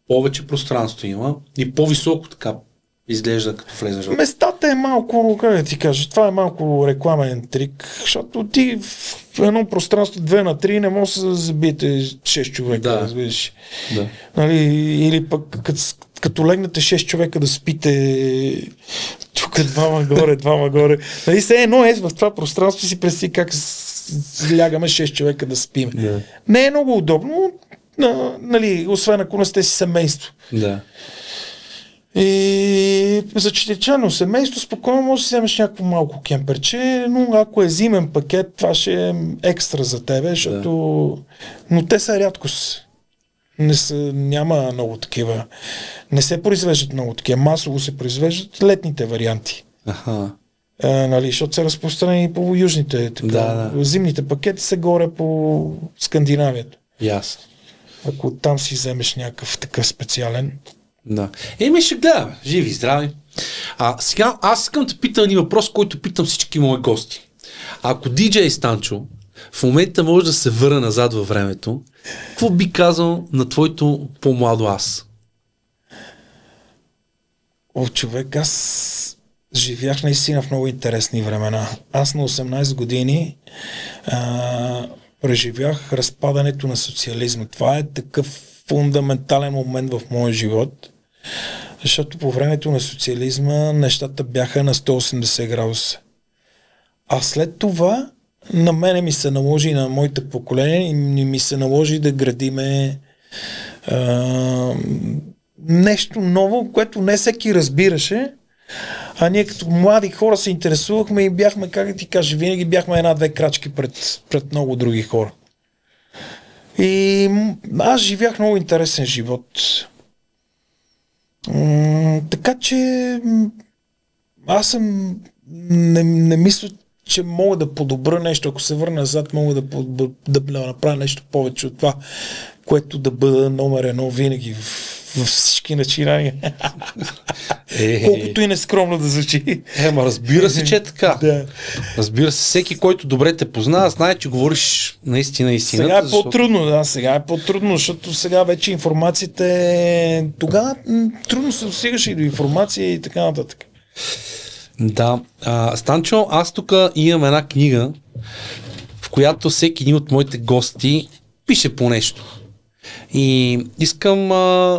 повече пространство има и по-високо така изглежда като влезеш. Местата е малко, как да ти кажа, това е малко рекламен трик, защото ти в едно пространство 2-3 не може да забиете 6 човека, разбираш. Да. Нали, или пък като легнете 6 човека да спите тук двама горе. Нали, се едно в това пространство си представи как лягаме 6 човека да спим. Да. Не е много удобно, нали, освен ако не сте си семейство. Да. И за 4-членно семейство спокойно може да си вземеш някакво малко кемперче, но ако е зимен пакет, това ще е екстра за тебе, защото... Но те са рядкост. Няма много такива. Не се произвеждат много такива. Масово се произвеждат летните варианти. Аха. Нали, защото са разпространени по южните. Зимните пакети са горе по Скандинавията. Ясно. Ако там си вземеш някакъв такъв специален... Да. Ще гледаме. Живи и здрави. Сега аз искам да питам един въпрос, който питам всички мои гости. Ако DJ Станчо в момента може да се върне назад във времето, какво би казал на твоето по-младо аз? Човек, аз живях наистина в много интересни времена. Аз на 18 години преживях разпадането на социализма. Това е такъв фундаментален момент в моя живот, защото по времето на социализма нещата бяха на 180 градуса. А след това на мене ми се наложи и на моите поколения и ми се наложи да градиме нещо ново, което не всеки разбираше, а ние като млади хора се интересувахме и бяхме, как да ти кажа, винаги бяхме една-две крачки пред много други хора. И аз живях много интересен живот. Така че аз не мисля, че мога да подобра нещо. Ако се върна назад, мога да направя нещо повече от това, което да бъда номер едно винаги във всички начинания. Колкото и нескромно да звучи. Разбира се, че е така. Да. Разбира се, всеки, който добре те познава, знае, че говориш наистина истината. Сега е по-трудно, сега е по-трудно, защото сега вече информацията е... Тогава трудно се достигаше и до информация и така нататък. Да. Станчо, аз тук имам една книга, в която всеки един от моите гости пише по нещо. И искам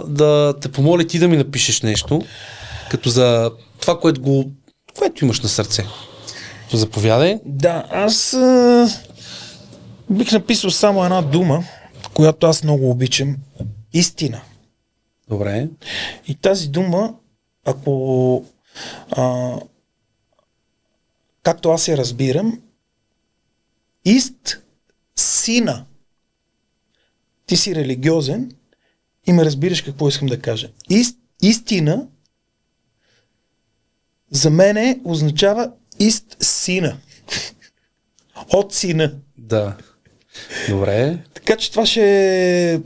да те помоля ти да ми напишеш нещо, като за това, което имаш на сърце. Заповядай. Да, аз бих написал само една дума, която аз много обичам. Истина. Добре. И тази дума, ако както аз я разбирам, сина. Ти си религиозен и ме разбираш какво искам да кажа. Истина за мене означава ист сина. От сина. Да. Добре. Така че това ще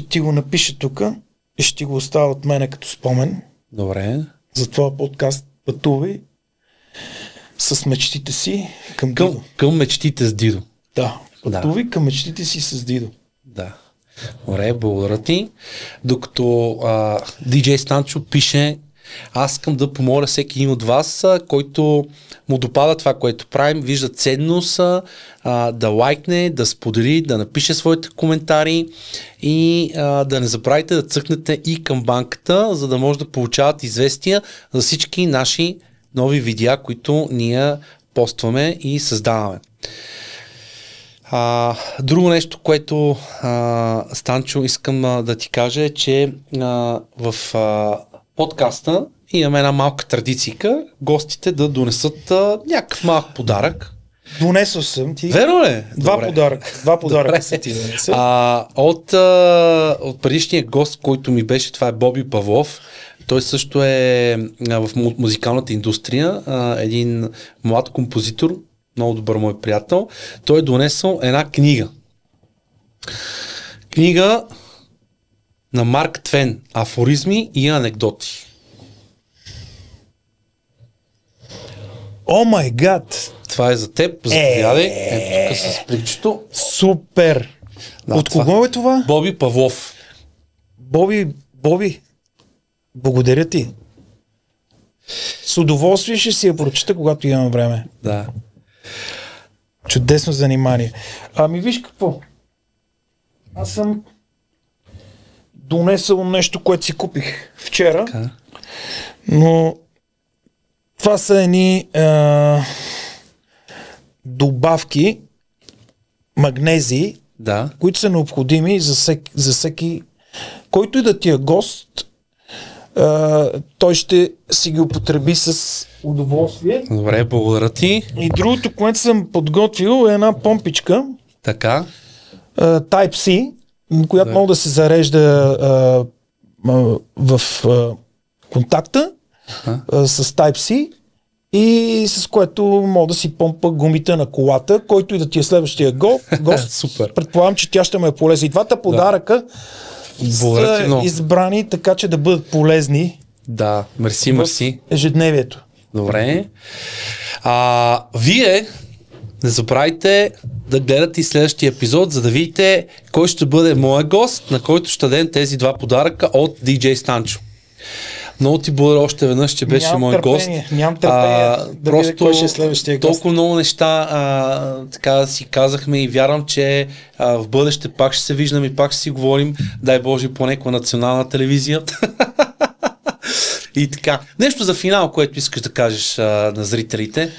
ти го напиша тук и ще ти го оставя от мене като спомен. Добре. За това подкаст пътувай с мечтите си към Дидо. Към мечтите с Дидо. Да, пътувай към мечтите си с Дидо. Да. Добре, благодаря ти. Докато DJ Станчо пише, аз искам да помоля всеки един от вас, който му допада това, което правим, вижда ценност, да лайкне, да сподели, да напише своите коментари и да не забравяйте да цъкнете и към банката, за да може да получават известия за всички наши нови видеа, които ние постваме и създаваме. Друго нещо, което Станчо искам да ти кажа е, че в подкаста имаме една малка традицийка гостите да донесат някакъв малък подарък. Донесъл съм ти. Верно ли? Два подаръка са ти донесъл. От предишния гост, който ми беше, това е Боби Павлов. Той също е в музикалната индустрия, един млад композитор, много добър мой приятел. Той е донесъл една книга. Книга на Марк Твен. Афоризми и анекдоти. О май гад! Това е за теб. Заповядай. Ето тук с пликчето. Супер! Да, от кого е това? Боби Павлов. Боби, благодаря ти. С удоволствие ще си я прочита, когато имам време. Да. Чудесно занимание. Ами виж какво. Аз съм донесъл нещо, което си купих вчера. Така. Но това са едни добавки, магнезии, Да. които са необходими за всеки, който и да ти е гост, той ще си ги употреби с удоволствие. Добре, благодаря ти. И другото, което съм подготвил, е една помпичка Така. Type-C, която може да се зарежда в контакта с Type-C и с което мога да си помпа гумите на колата, който и да ти е следващия гост. Супер. Предполагам, че тя ще ме е полезна. И двата подаръка са избрани така, че да бъдат полезни. Да, мерси. Ежедневието. Добре. Вие не забравяйте да гледате и следващия епизод, за да видите кой ще бъде моят гост, на който ще дадем тези два подаръка от DJ Станчо. Много ти благодаря още веднъж, че беше мой гост. Нямам търпение да видя кой ще е следващия гост. Толкова много неща така си казахме и вярвам, че в бъдеще пак ще се виждаме и пак ще си говорим, дай Боже, по някаква национална телевизия. И така. Нещо за финал, което искаш да кажеш на зрителите?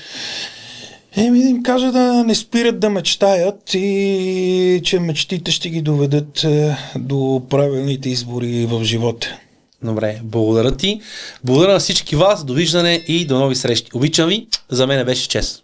Да им кажа да не спират да мечтаят и че мечтите ще ги доведат до правилните избори в живота. Добре, благодаря ти. Благодаря на всички вас. Довиждане и до нови срещи. Обичам ви. За мен беше чест.